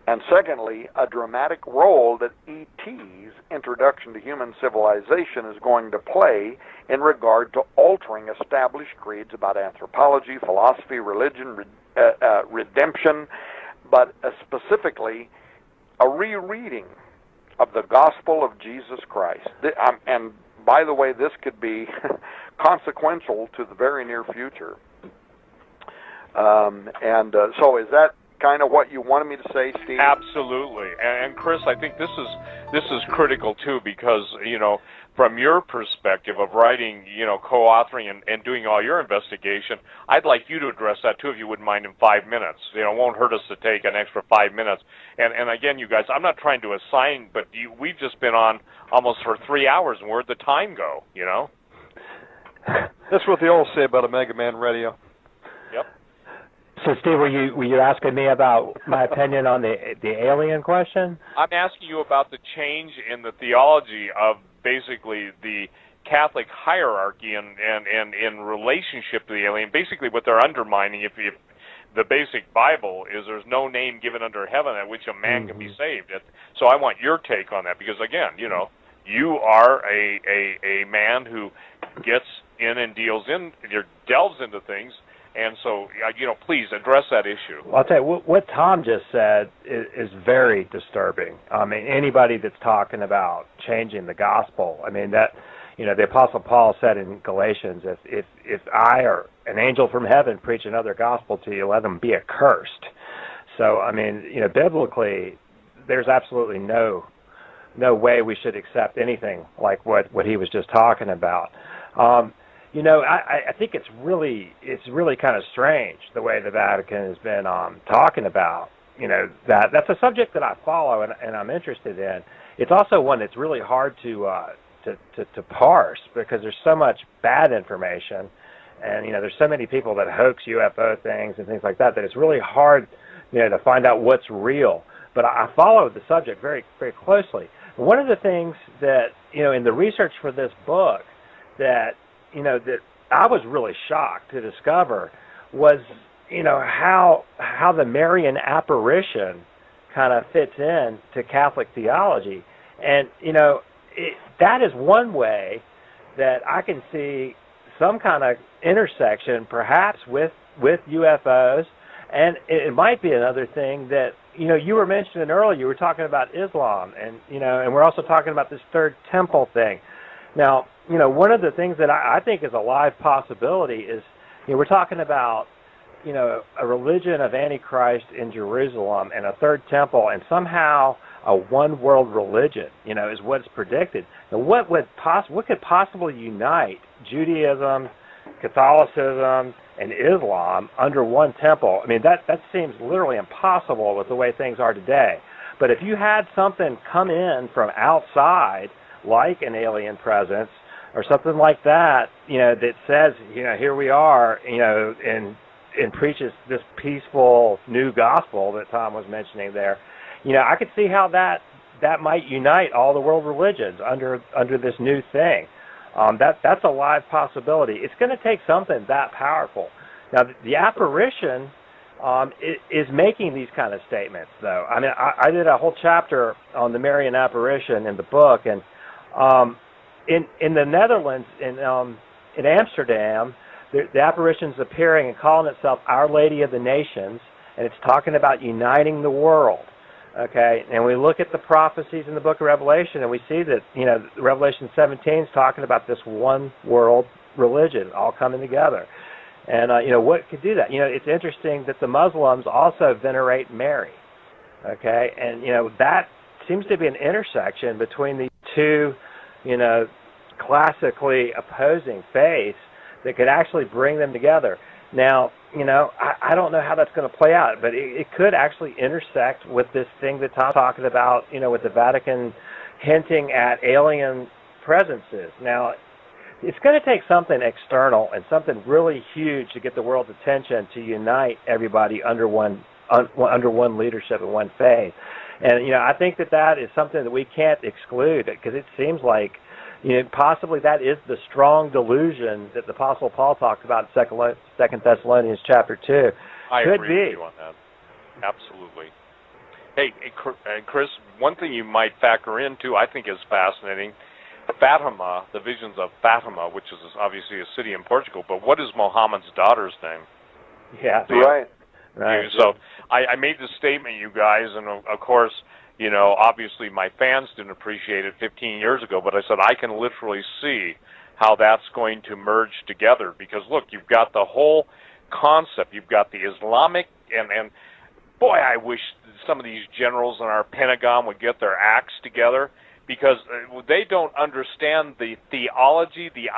and secondly, a dramatic role that ET's introduction to human civilization is going to play in regard to altering established creeds about anthropology, philosophy, religion, redemption, but specifically a rereading of the gospel of Jesus Christ. And by the way, this could be consequential to the very near future. So is that kind of what you wanted me to say, Steve? Absolutely. And Chris, I think this is critical too, because, you know, from your perspective of writing, you know, co-authoring and doing all your investigation, I'd like you to address that too, if you wouldn't mind, in 5 minutes. You know, it won't hurt us to take an extra 5 minutes. And again, you guys, I'm not trying to assign, but we've just been on almost for 3 hours, and where'd the time go, you know? That's what they all say about Omega Man Radio. Yep. So, Steve, were you asking me about my opinion on the alien question? I'm asking you about the change in the theology of basically the Catholic hierarchy and in relationship to the alien. Basically, what they're undermining, if the basic Bible is there's no name given under heaven at which a man can be saved. So I want your take on that, because again, you know, you are a man who gets in and delves into things. And so, you know, please address that issue. Well, I'll tell you, what Tom just said is very disturbing. I mean, anybody that's talking about changing the gospel, I mean, that, you know, the Apostle Paul said in Galatians, if I or an angel from heaven preach another gospel to you, let them be accursed. So, I mean, you know, biblically, there's absolutely no way we should accept anything like what he was just talking about. You know, I think it's really kind of strange the way the Vatican has been talking about, you know, that's a subject that I follow and I'm interested in. It's also one that's really hard to parse, because there's so much bad information, and you know, there's so many people that hoax UFO things and things like that it's really hard, you know, to find out what's real. But I follow the subject very, very closely. One of the things that, you know, in the research for this book that, you know, that I was really shocked to discover was, you know, how the Marian apparition kind of fits in to Catholic theology. And, you know, that is one way that I can see some kind of intersection perhaps with UFOs. And it might be another thing that, you know, you were mentioning earlier, you were talking about Islam, and, you know, and we're also talking about this third temple thing. Now, you know, one of the things that I think is a live possibility is, you know, we're talking about, you know, a religion of Antichrist in Jerusalem and a third temple, and somehow a one-world religion, you know, is what's predicted. Now, what could possibly unite Judaism, Catholicism, and Islam under one temple? I mean, that seems literally impossible with the way things are today. But if you had something come in from outside, like an alien presence, or something like that, that says, here we are, and preaches this peaceful new gospel that Tom was mentioning there, I could see how that might unite all the world religions under this new thing. That's a live possibility. It's going to take something that powerful. Now, the apparition is making these kind of statements, though. I mean, I did a whole chapter on the Marian apparition in the book, and in the Netherlands, in Amsterdam, the apparition's appearing and calling itself Our Lady of the Nations, and it's talking about uniting the world. Okay, and we look at the prophecies in the book of Revelation, and we see that, Revelation 17 is talking about this one world religion all coming together. And, what could do that? It's interesting that the Muslims also venerate Mary. Okay, and, that seems to be an intersection between these two, classically opposing faiths that could actually bring them together. Now, I don't know how that's going to play out, but it could actually intersect with this thing that Tom's talking about, with the Vatican hinting at alien presences. Now, it's going to take something external and something really huge to get the world's attention to unite everybody under one leadership and one faith. And, I think that is something that we can't exclude, because it seems like, possibly that is the strong delusion that the Apostle Paul talked about in 2 Thessalonians chapter 2. I Could agree be. with you on that. Absolutely. Hey, Chris, one thing you might factor in, too, I think is fascinating. Fatima, the visions of Fatima, which is obviously a city in Portugal, but what is Muhammad's daughter's name? Yeah. Right. Right. So I made this statement, you guys, and of course, obviously my fans didn't appreciate it 15 years ago, but I said I can literally see how that's going to merge together, because look, you've got the whole concept, you've got the Islamic, and boy, I wish some of these generals in our Pentagon would get their acts together, because they don't understand the theology, the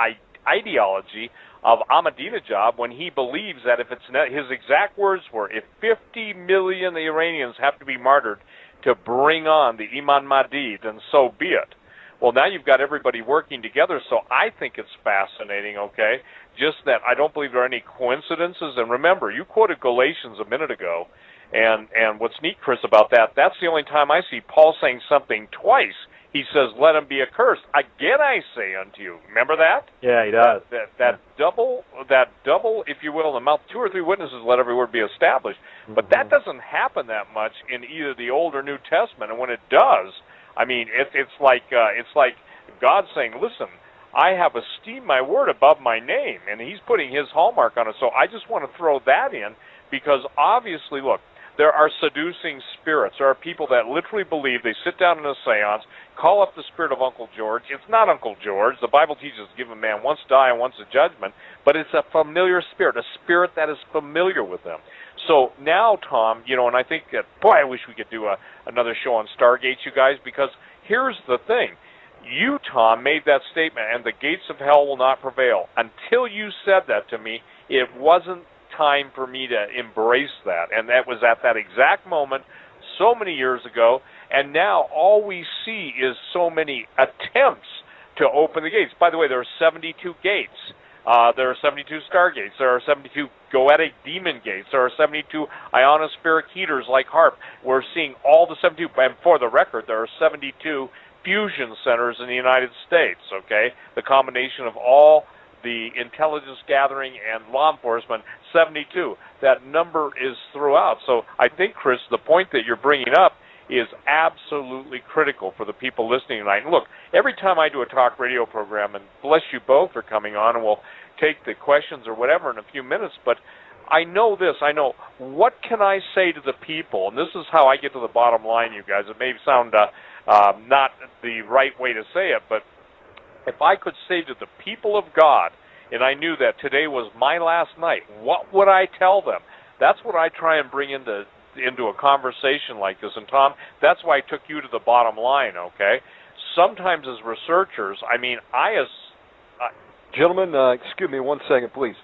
ideology of Ahmadinejad, when he believes that if it's not, his exact words were, if 50 million Iranians have to be martyred to bring on the Imam Mahdi, then so be it. Well, now you've got everybody working together, so I think it's fascinating, okay? Just that I don't believe there are any coincidences. And remember, you quoted Galatians a minute ago, and what's neat, Chris, about that, that's the only time I see Paul saying something twice. He says, let him be accursed. Again I say unto you. Remember that? Yeah, he does. That double, if you will, in the mouth, 2 or 3 witnesses, let every word be established. But that doesn't happen that much in either the Old or New Testament. And when it does, I mean, it's like God saying, listen, I have esteemed my word above my name, and he's putting his hallmark on it. So I just want to throw that in, because obviously, look, there are seducing spirits. There are people that literally believe, they sit down in a seance, call up the spirit of Uncle George. It's not Uncle George. The Bible teaches give a man once die and once a judgment, but it's a familiar spirit, a spirit that is familiar with them. So now, Tom, and I think that, boy, I wish we could do another show on Stargate, you guys, because here's the thing. You, Tom, made that statement, and the gates of hell will not prevail. Until you said that to me, it wasn't time for me to embrace that, and that was at that exact moment so many years ago, and now all we see is so many attempts to open the gates. By the way, there are 72 gates. There are 72 stargates. There are 72 goetic demon gates. There are 72 ionospheric heaters like HARP. We're seeing all the 72, and for the record, there are 72 fusion centers in the United States, okay? The combination of all the intelligence gathering and law enforcement, 72. That number is throughout. So I think, Chris, the point that you're bringing up is absolutely critical for the people listening tonight. And look, every time I do a talk radio program, and bless you both for coming on, and we'll take the questions or whatever in a few minutes, but I know this. I know, what can I say to the people? And this is how I get to the bottom line, you guys. It may sound not the right way to say it, but if I could say to the people of God, and I knew that today was my last night, what would I tell them? That's what I try and bring into a conversation like this. And Tom, that's why I took you to the bottom line, okay? Sometimes as researchers, I mean, Gentlemen, excuse me 1 second, please.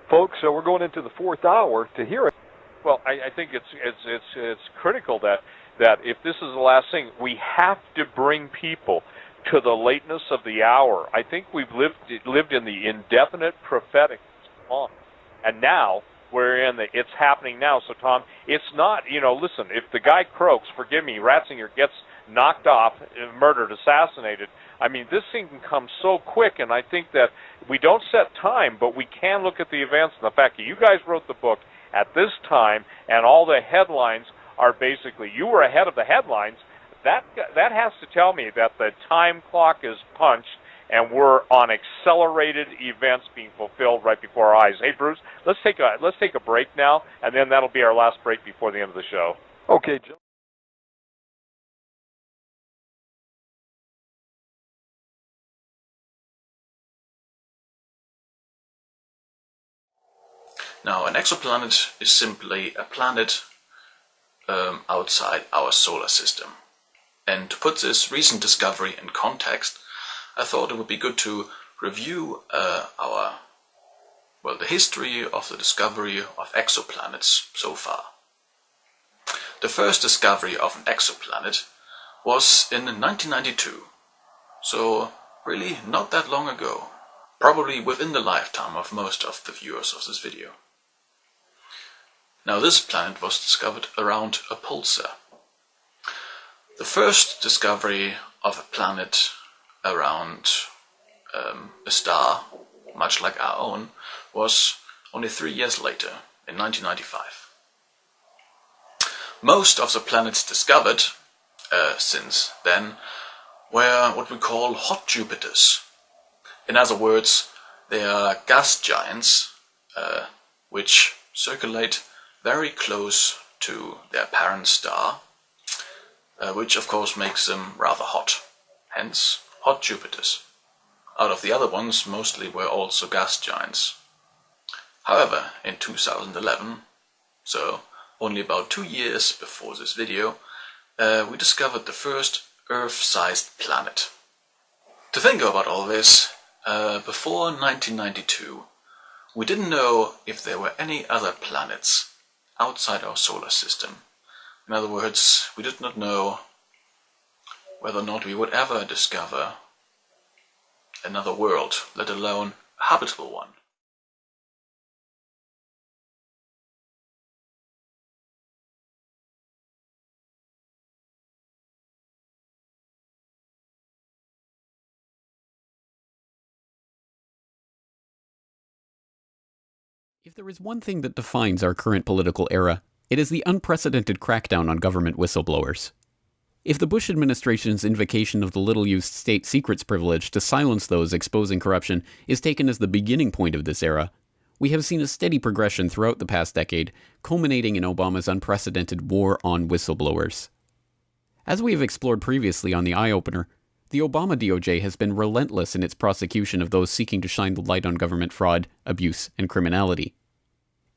Folks, we're going into the 4th hour to hear it. Well, I think it's critical that if this is the last thing, we have to bring people to the lateness of the hour. I think we've lived in the indefinite prophetic long, and now we're in the it's happening now. So Tom, it's not, listen, if the guy croaks, forgive me, Ratzinger gets knocked off, murdered, assassinated, I mean, this thing can come so quick, and I think that we don't set time, but we can look at the events, and the fact that you guys wrote the book at this time, and all the headlines are basically, you were ahead of the headlines, that has to tell me that the time clock is punched, and we're on accelerated events being fulfilled right before our eyes. Hey, Bruce, let's take a break now, and then that'll be our last break before the end of the show. Okay, Joe. Now, an exoplanet is simply a planet outside our solar system. And to put this recent discovery in context, I thought it would be good to review the history of the discovery of exoplanets so far. The first discovery of an exoplanet was in 1992, so really not that long ago, probably within the lifetime of most of the viewers of this video. Now, this planet was discovered around a pulsar. The first discovery of a planet around a star, much like our own, was only 3 years later, in 1995. Most of the planets discovered since then were what we call hot Jupiters. In other words, they are gas giants which circulate very close to their parent star, which of course makes them rather hot, hence hot Jupiters. Out of the other ones, mostly were also gas giants. However, in 2011, so only about 2 years before this video, we discovered the first Earth-sized planet. To think about all this, before 1992, we didn't know if there were any other planets outside our solar system. In other words, we did not know whether or not we would ever discover another world, let alone a habitable one. If there is one thing that defines our current political era, it is the unprecedented crackdown on government whistleblowers. If the Bush administration's invocation of the little-used state secrets privilege to silence those exposing corruption is taken as the beginning point of this era, we have seen a steady progression throughout the past decade, culminating in Obama's unprecedented war on whistleblowers. As we have explored previously on the eye-opener, the Obama DOJ has been relentless in its prosecution of those seeking to shine the light on government fraud, abuse, and criminality.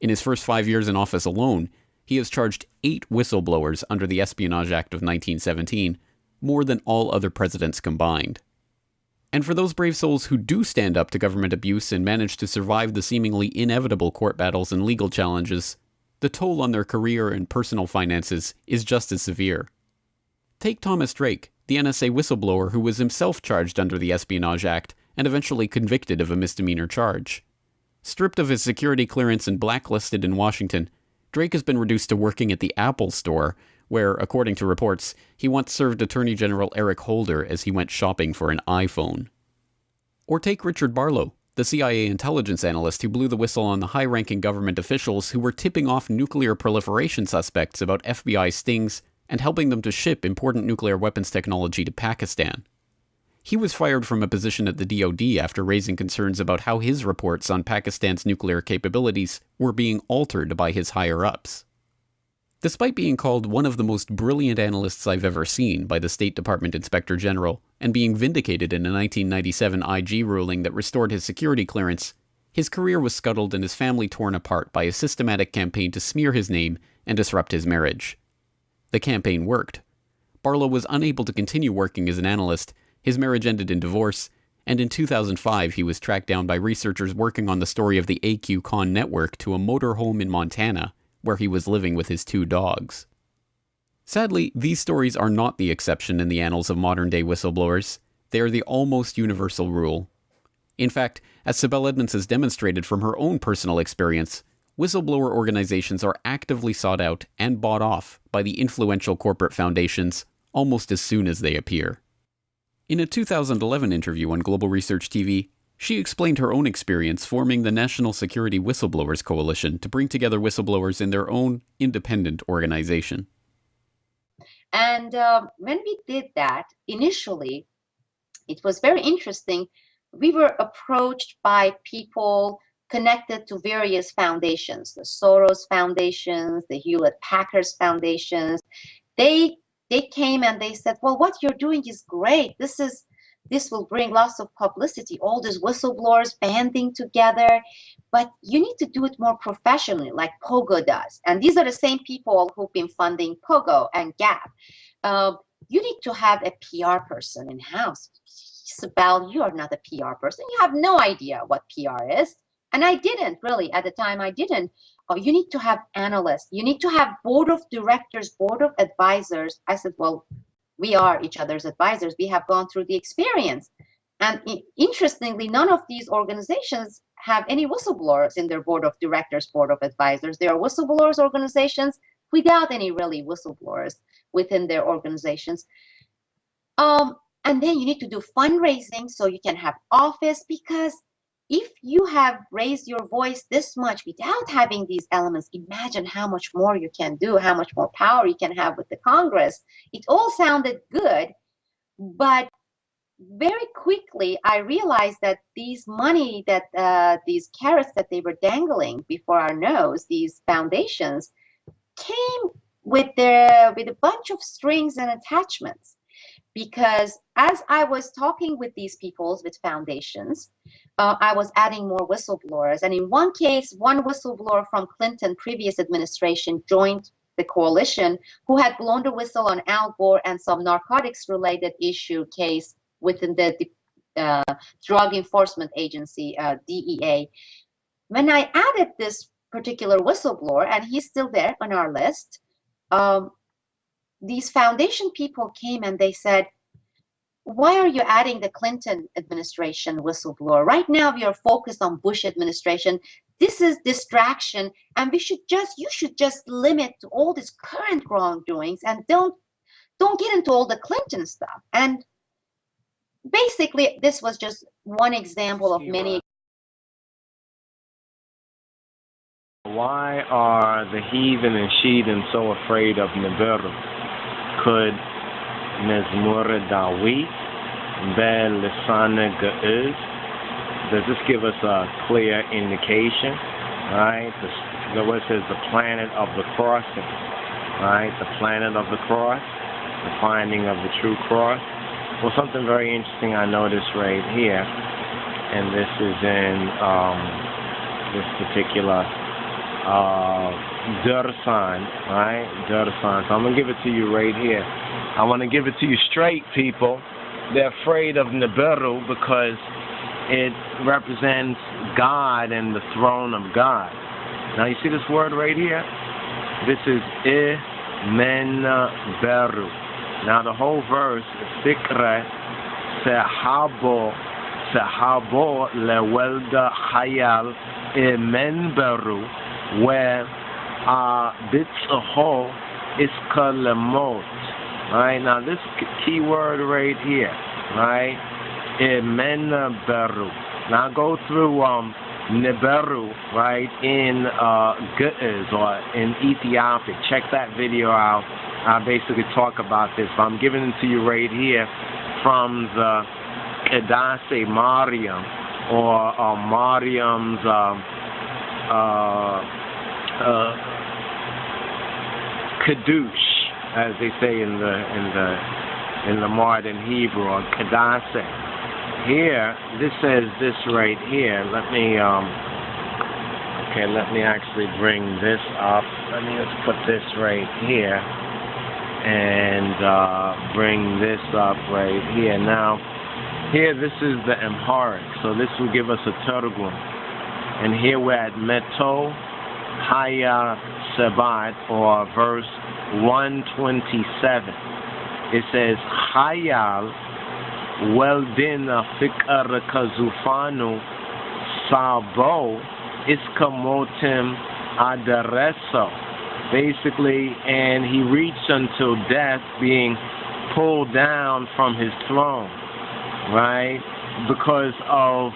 In his first 5 years in office alone, he has charged 8 whistleblowers under the Espionage Act of 1917, more than all other presidents combined. And for those brave souls who do stand up to government abuse and manage to survive the seemingly inevitable court battles and legal challenges, the toll on their career and personal finances is just as severe. Take Thomas Drake, the NSA whistleblower who was himself charged under the Espionage Act and eventually convicted of a misdemeanor charge. Stripped of his security clearance and blacklisted in Washington, Drake has been reduced to working at the Apple Store, where, according to reports, he once served Attorney General Eric Holder as he went shopping for an iPhone. Or take Richard Barlow, the CIA intelligence analyst who blew the whistle on the high-ranking government officials who were tipping off nuclear proliferation suspects about FBI stings and helping them to ship important nuclear weapons technology to Pakistan. He was fired from a position at the DoD after raising concerns about how his reports on Pakistan's nuclear capabilities were being altered by his higher-ups. Despite being called one of the most brilliant analysts I've ever seen by the State Department Inspector General and being vindicated in a 1997 IG ruling that restored his security clearance, his career was scuttled and his family torn apart by a systematic campaign to smear his name and disrupt his marriage. The campaign worked. Barlow was unable to continue working as an analyst, his marriage ended in divorce, and in 2005 he was tracked down by researchers working on the story of the AQ-Con network to a motorhome in Montana, where he was living with his 2 dogs. Sadly, these stories are not the exception in the annals of modern-day whistleblowers. They are the almost universal rule. In fact, as Sibel Edmonds has demonstrated from her own personal experience, whistleblower organizations are actively sought out and bought off by the influential corporate foundations almost as soon as they appear. In a 2011 interview on Global Research TV, she explained her own experience forming the National Security Whistleblowers Coalition to bring together whistleblowers in their own independent organization. And when we did that, initially, it was very interesting. We were approached by people connected to various foundations, the Soros foundations, the Hewlett-Packard foundations. They came and they said, well, what you're doing is great. This will bring lots of publicity, all these whistleblowers banding together, but you need to do it more professionally, like Pogo does. And these are the same people who've been funding Pogo and Gap. You need to have a PR person in-house. Sibel, you are not a PR person. You have no idea what PR is. And I didn't really, at the time I didn't. Oh, you need to have analysts. You need to have board of directors, board of advisors. I said, well, we are each other's advisors. We have gone through the experience. And interestingly, none of these organizations have any whistleblowers in their board of directors, board of advisors. They are whistleblowers organizations without any really whistleblowers within their organizations. And then you need to do fundraising so you can have office, because if you have raised your voice this much without having these elements, imagine how much more you can do, how much more power you can have with the Congress. It all sounded good, but very quickly I realized that these money that these carrots that they were dangling before our nose, these foundations, came with a bunch of strings and attachments. Because as I was talking with these people, with foundations, I was adding more whistleblowers. And in one case, one whistleblower from Clinton previous administration joined the coalition who had blown the whistle on Al Gore and some narcotics-related issue case within the Drug Enforcement Agency, DEA. When I added this particular whistleblower, and he's still there on our list, these foundation people came and they said, why are you adding the Clinton administration whistleblower? Right now we are focused on Bush administration. This is distraction, and you should just limit to all these current wrongdoings and don't get into all the Clinton stuff. And basically this was just one example of many. Why are the heathen and sheathen so afraid of NIbiru? Could Mezmur Dawit Belisana Ge'ez? Does this give us a clear indication? Right? The word says the planet of the crossing. Right? The planet of the cross, the finding of the true cross. Well, something very interesting I noticed right here, and this is in this particular Dursan, right? Dursan. So I'm going to give it to you right here. I want to give it to you straight, people. They're afraid of NIbiru because it represents God and the throne of God. Now you see this word right here? This is nCelestial. Now the whole verse is Sikre Sehabo Lewelda Hayal nCelestial, where Bitzaho is Kalemot. Right? Now this key word right here, right? nCelestial. Now go through NIbiru, right, in Ge'ez or in Ethiopic. Check that video out. I basically talk about this. But I'm giving it to you right here from the Kedase Mariam, or Mariam's Kadush, as they say in the modern Hebrew, or Kedase. Here, this says this right here. Let me actually bring this up. Let me just put this right here and bring this up right here. Now, here this is the Amharic, so this will give us a Targum. And here we're at Meto Haya Sebat, or verse 127. It says Hayal weldin fikar kazufanu sabo iskamotim adareso. Basically, and he reached until death, being pulled down from his throne, right? Because of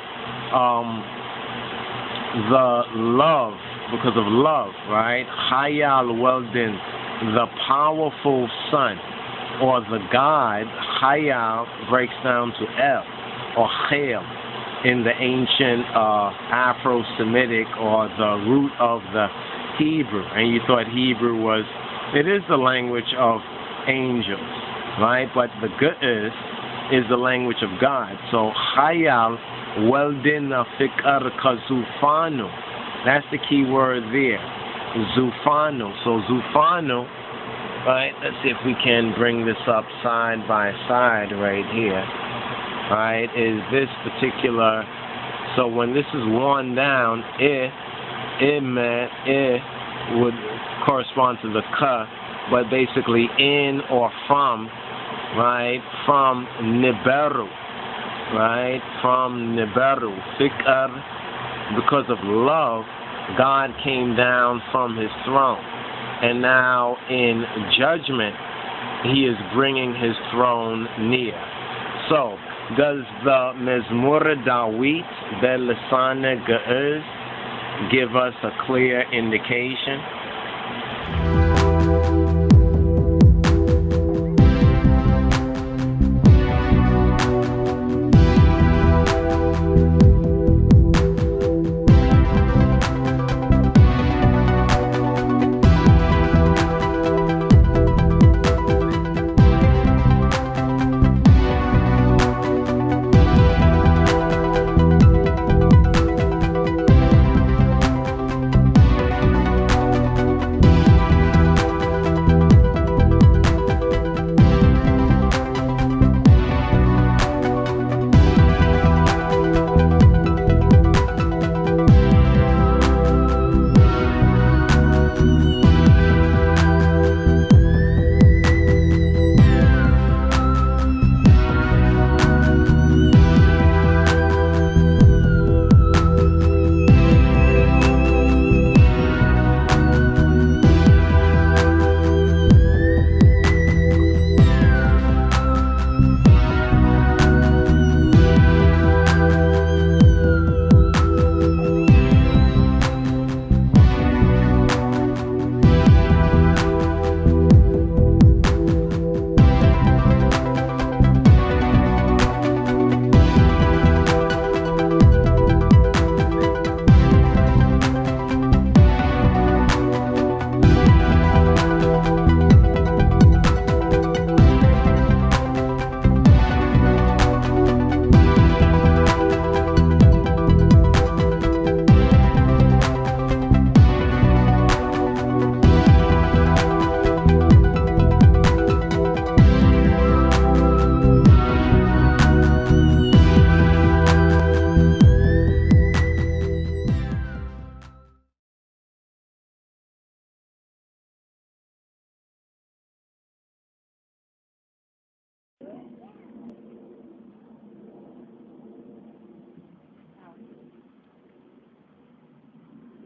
because of love, right? Hayal Weldon, the powerful son, or the god. Hayal breaks down to El, or Chel, in the ancient Afro-Semitic, or the root of the Hebrew. And you thought Hebrew was, it is the language of angels, right? But the Ge'ez is the language of God. So Hayal Weldin Fikar Kazufanu. That's the key word there. Zufanu. So Zufanu, right? Let's see if we can bring this up side by side right here. Right? Is this particular, so when this is worn down, it would correspond to the ka, but basically in or from, right? From NIbiru, right? From NIbiru. Fikar, because of love, God came down from his throne. And now in judgment, he is bringing his throne near. So, does the Mezmur Dawit Belisane Ge'ez give us a clear indication?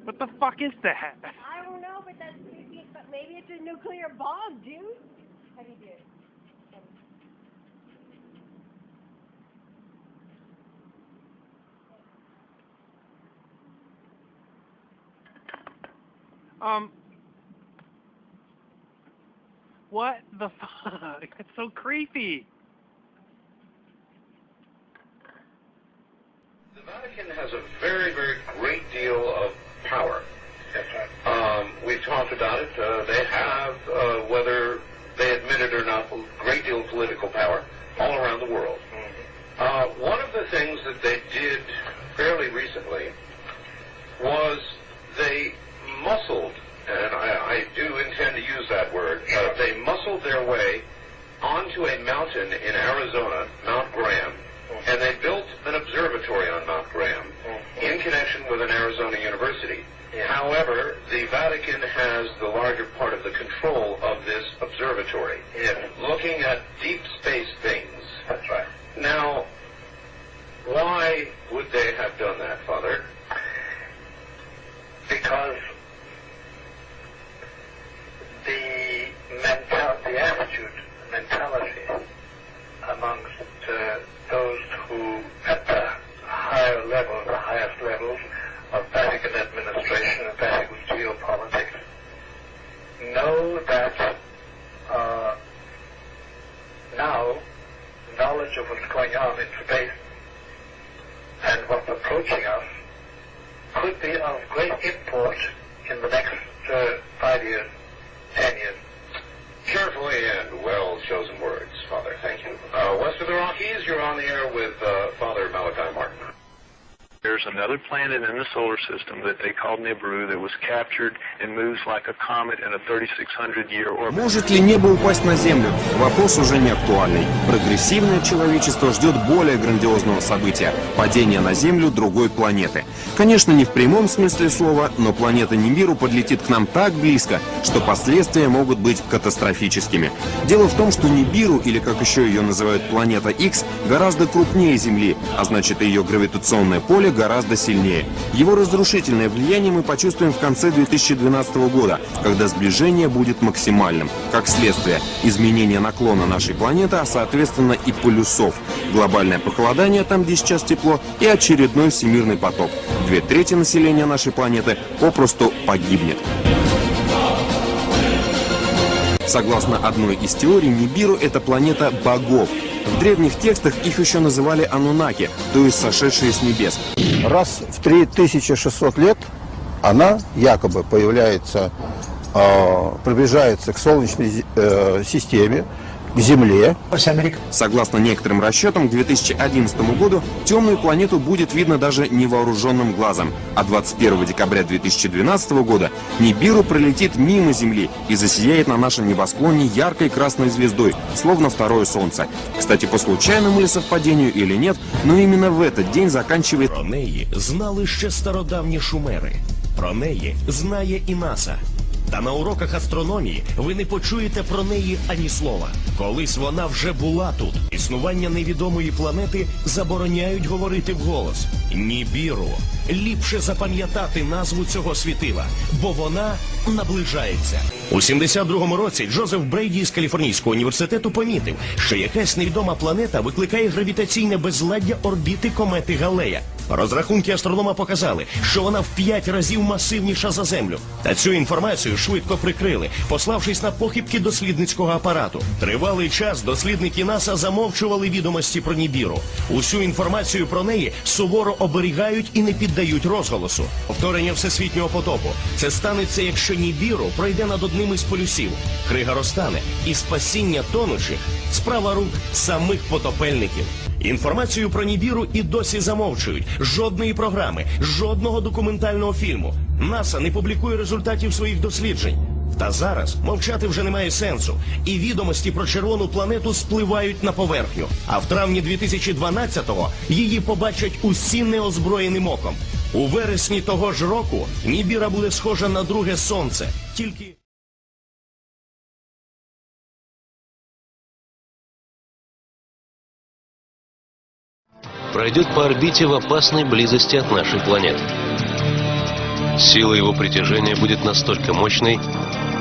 What the fuck is that? I don't know, but that's creepy. But maybe it's a nuclear bomb, dude. How do you do it? What the fuck? That's so creepy. The Vatican has a very, very great deal of power. We've talked about it. They have, whether they admit it or not, a great deal of political power all around the world. One of the things that they did fairly recently was they muscled, and I do intend to use that word, they muscled their way onto a mountain in Arizona, Mount Graham, and they built an observatory on Mount Graham in connection with an Arizona university. However, the Vatican has the larger part of the control of this observatory. In looking at deep space things, That's right. Now, why would they have done that, Father? Because the attitude, mentality amongst those who, at the higher levels, the highest levels of Vatican administration and Vatican geopolitics, know that now knowledge of what's going on in space and what's approaching us could be of great import in the next 5 years, 10 years. Carefully and well-chosen words, Father. Thank you. West of the Rockies, you're on the air with Father Malachi Martin. There's another planet in the solar system that they called NIbiru that was captured and moves like a comet in a 3,600-year orbit. Может ли небо упасть на Землю? Вопрос уже не актуальный. Прогрессивное человечество ждет более грандиозного события – падения на Землю другой планеты. Конечно, не в прямом смысле слова, но планета NIbiru подлетит к нам так близко, что последствия могут быть катастрофическими. Дело в том, что NIbiru, или как еще ее называют планета X, гораздо крупнее Земли, а значит и ее гравитационное поле гораздо сильнее. Его разрушительное влияние мы почувствуем в конце 2012 года, когда сближение будет максимальным. Как следствие, изменение наклона нашей планеты, а соответственно и полюсов. Глобальное похолодание, там где сейчас тепло, и очередной всемирный потоп. 2/3 населения нашей планеты попросту погибнет. Согласно одной из теорий, NIbiru – это планета богов. В древних текстах их еще называли анунаки, то есть сошедшие с небес. Раз в 3600 лет она якобы появляется, приближается к Солнечной системе, к Земле. Согласно некоторым расчетам, к 2011 году темную планету будет видно даже невооруженным глазом, а 21 декабря 2012 года NIbiru пролетит мимо Земли и засияет на нашем небосклоне яркой красной звездой, словно второе Солнце. Кстати, по случайному ли совпадению или нет, но именно в этот день заканчивает... Про неї знали ще стародавні шумери. Про неї знає і НАСА. Та на уроках астрономії ви не почуєте про неї ані слова. Колись вона вже була тут. Існування невідомої планети забороняють говорити вголос. NIbiru. Ліпше запам'ятати назву цього світила, бо вона наближається. У 72-му році Джозеф Брейді з Каліфорнійського університету помітив, що якась невідома планета викликає гравітаційне безладдя орбіти комети Галлея. Розрахунки астронома показали, що вона в 5 разів масивніша за Землю. Та цю інформацію швидко прикрили, пославшись на похибки дослідницького апарату. Тривалий час дослідники НАСА замовчували відомості про NIbiru. Усю інформацію про неї суворо оберігають і не піддають розголосу. Повторення всесвітнього потопу. Це станеться, якщо NIbiru пройде над одним із полюсів. Крига розтане, і спасіння тонучих – справа рук самих потопельників. Інформацію про NIbiru і досі замовчують. Жодної програми, жодного документального фільму. НАСА не публікує результатів своїх досліджень. Та зараз мовчати вже немає сенсу. І відомості про червону планету спливають на поверхню. А в травні 2012-го її побачать усі неозброєним оком. У вересні того ж року NIbiru буде схожа на друге сонце. Тільки... пройдет по орбите в опасной близости от нашей планеты. Сила его притяжения будет настолько мощной,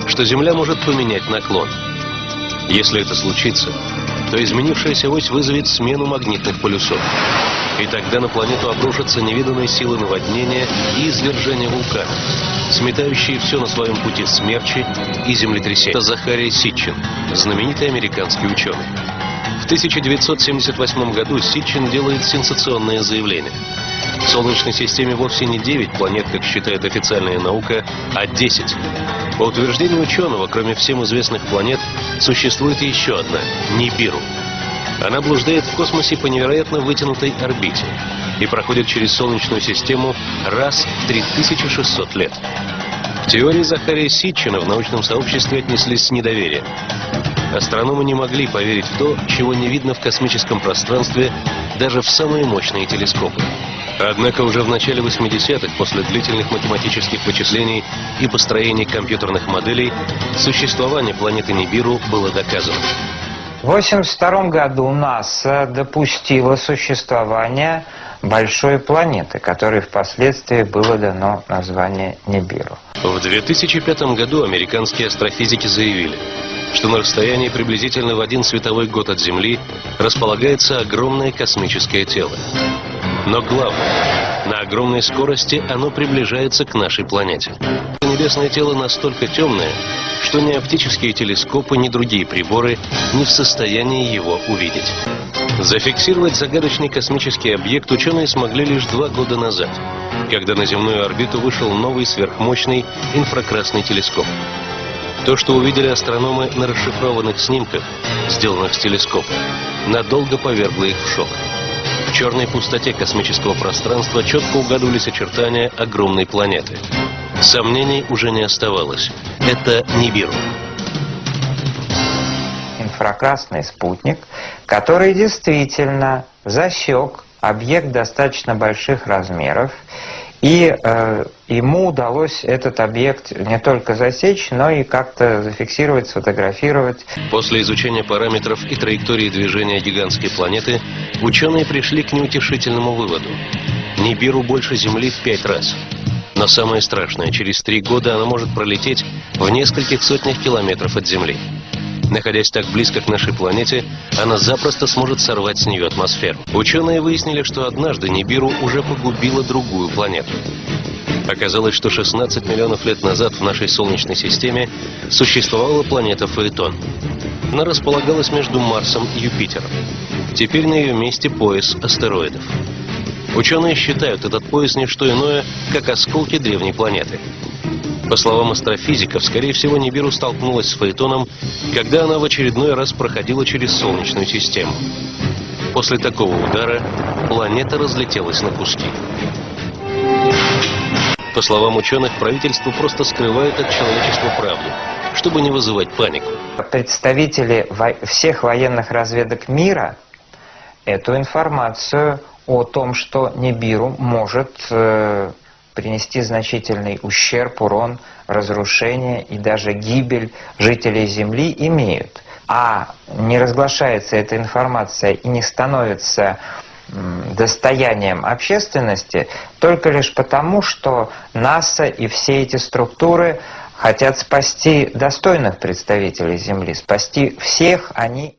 что Земля может поменять наклон. Если это случится, то изменившаяся ось вызовет смену магнитных полюсов. И тогда на планету обрушатся невиданные силы наводнения и извержения вулкана, сметающие все на своем пути смерчи и землетрясения. Это Захарий Ситчин, знаменитый американский ученый. В 1978 году Ситчин делает сенсационное заявление. В Солнечной системе вовсе не 9 планет, как считает официальная наука, а 10. По утверждению ученого, кроме всем известных планет, существует еще одна – NIbiru. Она блуждает в космосе по невероятно вытянутой орбите и проходит через Солнечную систему раз в 3600 лет. К теории Захария Ситчина в научном сообществе отнеслись с недоверием. Астрономы не могли поверить в то, чего не видно в космическом пространстве даже в самые мощные телескопы. Однако уже в начале 80-х, после длительных математических вычислений и построения компьютерных моделей, существование планеты NIbiru было доказано. В 1982 году НАСА допустила существование большой планеты, которой впоследствии было дано название NIbiru. В 2005 году американские астрофизики заявили, что на расстоянии приблизительно в 1 световой год от Земли располагается огромное космическое тело. Но главное, на огромной скорости оно приближается к нашей планете. Небесное тело настолько темное, что ни оптические телескопы, ни другие приборы не в состоянии его увидеть. Зафиксировать загадочный космический объект ученые смогли лишь 2 года назад, когда на земную орбиту вышел новый сверхмощный инфракрасный телескоп. То, что увидели астрономы на расшифрованных снимках, сделанных с телескопа, надолго повергло их в шок. В черной пустоте космического пространства четко угадывались очертания огромной планеты. Сомнений уже не оставалось. Это NIbiru. Инфракрасный спутник, который действительно засек объект достаточно больших размеров, и ему удалось этот объект не только засечь, но и как-то зафиксировать, сфотографировать. После изучения параметров и траектории движения гигантской планеты, ученые пришли к неутешительному выводу. NIbiru больше Земли в 5 раз. Но самое страшное, через 3 года она может пролететь в нескольких сотнях километров от Земли. Находясь так близко к нашей планете, она запросто сможет сорвать с нее атмосферу. Ученые выяснили, что однажды NIbiru уже погубила другую планету. Оказалось, что 16 миллионов лет назад в нашей Солнечной системе существовала планета Фаэтон. Она располагалась между Марсом и Юпитером. Теперь на ее месте пояс астероидов. Ученые считают этот пояс не что иное, как осколки древней планеты. По словам астрофизиков, скорее всего, NIbiru столкнулась с Фаэтоном, когда она в очередной раз проходила через Солнечную систему. После такого удара планета разлетелась на куски. По словам ученых, правительство просто скрывает от человечества правду, чтобы не вызывать панику. Представители всех военных разведок мира эту информацию о том, что NIbiru может принести значительный ущерб, урон, разрушение и даже гибель жителей Земли, имеют. А не разглашается эта информация и не становится достоянием общественности только лишь потому, что НАСА и все эти структуры хотят спасти достойных представителей Земли, спасти всех, они...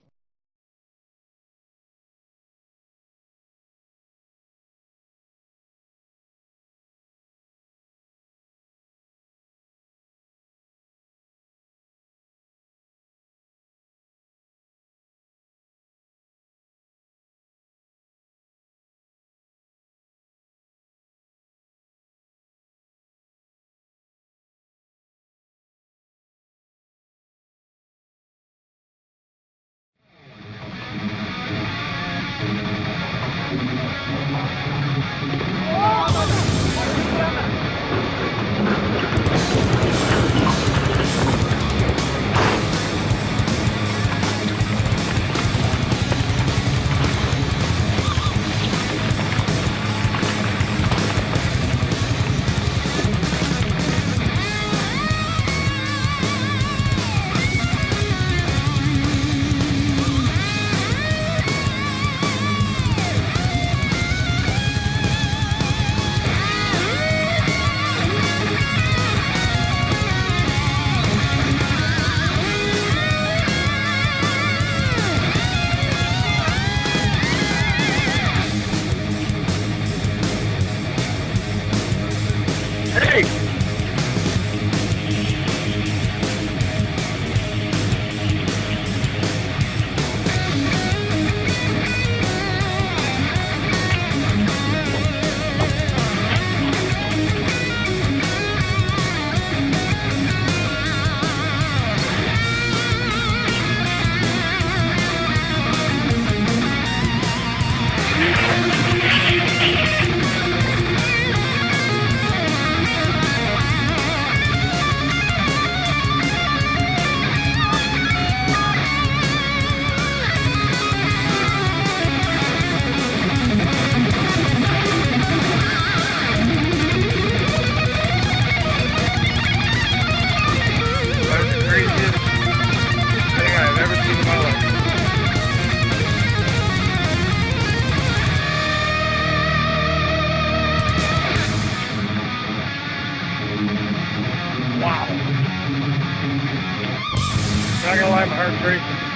why my heart's racing.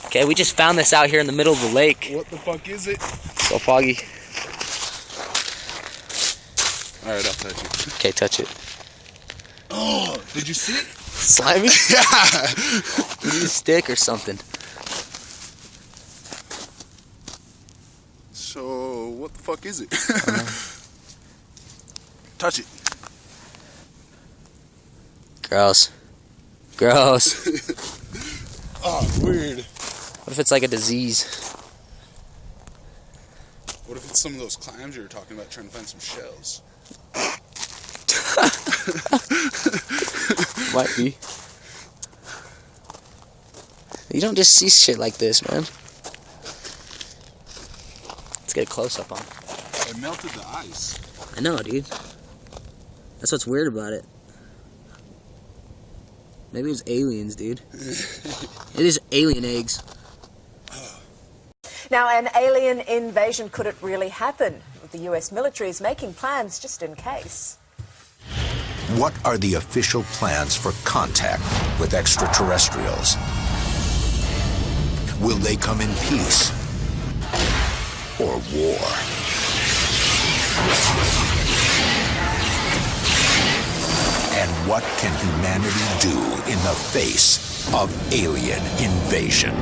Okay, we just found this out here in the middle of the lake. What the fuck is it? So foggy. Alright, I'll touch it. Okay, touch it. Oh, did you see it? Slimy? Yeah! You need a stick or something. So, what the fuck is it? Touch it. Gross. Gross. Oh, weird. What if it's like a disease? What if it's some of those clams you were talking about, trying to find some shells? Might be. You don't just see shit like this, man. Let's get a close-up on it. It melted the ice. I know, dude. That's what's weird about it. Maybe it was aliens, dude. It is alien eggs. Now, an alien invasion, could it really happen? The US military is making plans just in case. What are the official plans for contact with extraterrestrials? Will they come in peace or war? And what can humanity do in the face of alien invasion?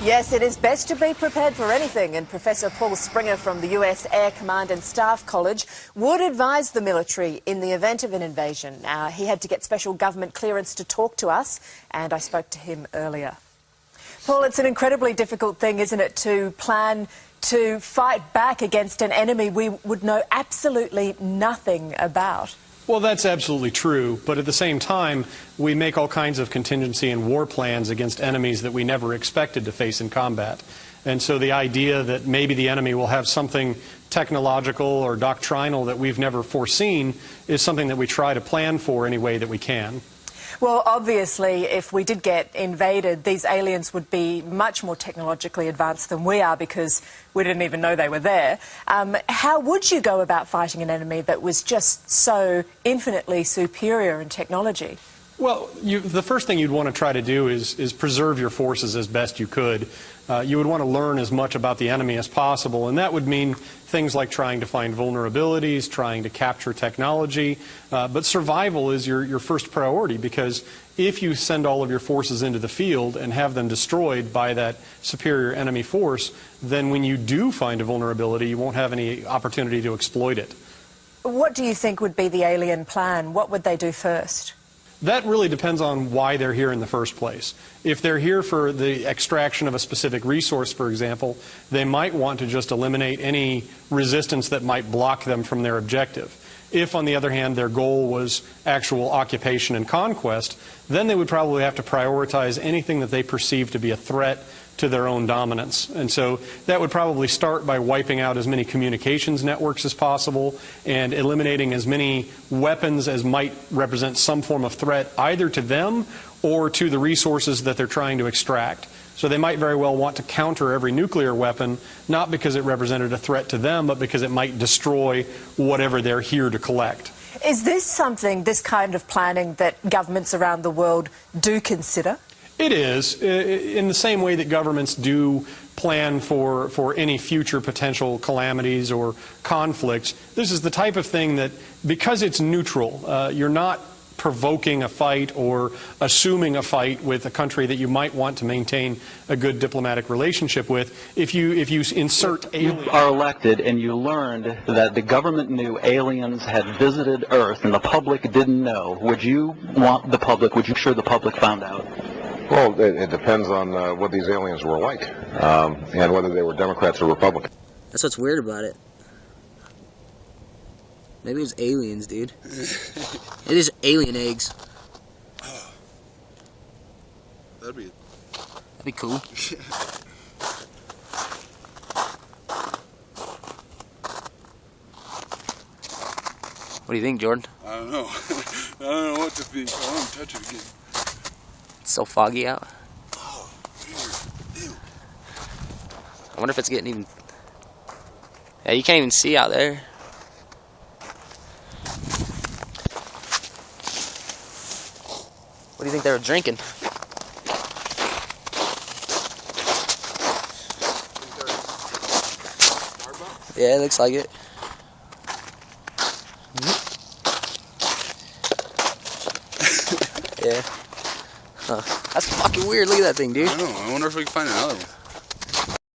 Yes, it is best to be prepared for anything, and Professor Paul Springer from the US Air Command and Staff College would advise the military in the event of an invasion. He had to get special government clearance to talk to us, and I spoke to him earlier. Paul, it's an incredibly difficult thing, isn't it, to plan to fight back against an enemy we would know absolutely nothing about? Well, that's absolutely true, but at the same time, we make all kinds of contingency and war plans against enemies that we never expected to face in combat. And so the idea that maybe the enemy will have something technological or doctrinal that we've never foreseen is something that we try to plan for any way that we can. Well, obviously, if we did get invaded, these aliens would be much more technologically advanced than we are because we didn't even know they were there. How would you go about fighting an enemy that was just so infinitely superior in technology? Well, the first thing you'd want to try to do is preserve your forces as best you could. You would want to learn as much about the enemy as possible, and that would mean things like trying to find vulnerabilities, trying to capture technology, but survival is your first priority, because if you send all of your forces into the field and have them destroyed by that superior enemy force, then when you do find a vulnerability, you won't have any opportunity to exploit it. What do you think would be the alien plan? What would they do first? That really depends on why they're here in the first place. If they're here for the extraction of a specific resource, for example, they might want to just eliminate any resistance that might block them from their objective. If, on the other hand, their goal was actual occupation and conquest, then they would probably have to prioritize anything that they perceive to be a threat to their own dominance. And so that would probably start by wiping out as many communications networks as possible and eliminating as many weapons as might represent some form of threat either to them or to the resources that they're trying to extract. So they might very well want to counter every nuclear weapon, not because it represented a threat to them, but because it might destroy whatever they're here to collect. Is this something, this kind of planning, that governments around the world do consider? It is, in the same way that governments do plan for any future potential calamities or conflicts. This is the type of thing that, because it's neutral, you're not provoking a fight or assuming a fight with a country that you might want to maintain a good diplomatic relationship with. If you insert aliens... You are elected and you learned that the government knew aliens had visited Earth and the public didn't know. Would you want the public, would you ensure the public found out? Well, it depends on what these aliens were like, and whether they were Democrats or Republicans. That's what's weird about it. Maybe it was aliens, dude. It is alien eggs. That'd be That'd be cool. What do you think, Jordan? I don't know. I don't know what to think. I want to touch it again. It's so foggy out. Oh, weird. Ew. I wonder if it's getting even... Yeah, you can't even see out there. What do you think they were drinking? Yeah, it looks like it. Yeah. Huh. That's fucking weird. Look at that thing, dude. I know. I wonder if we can find another one.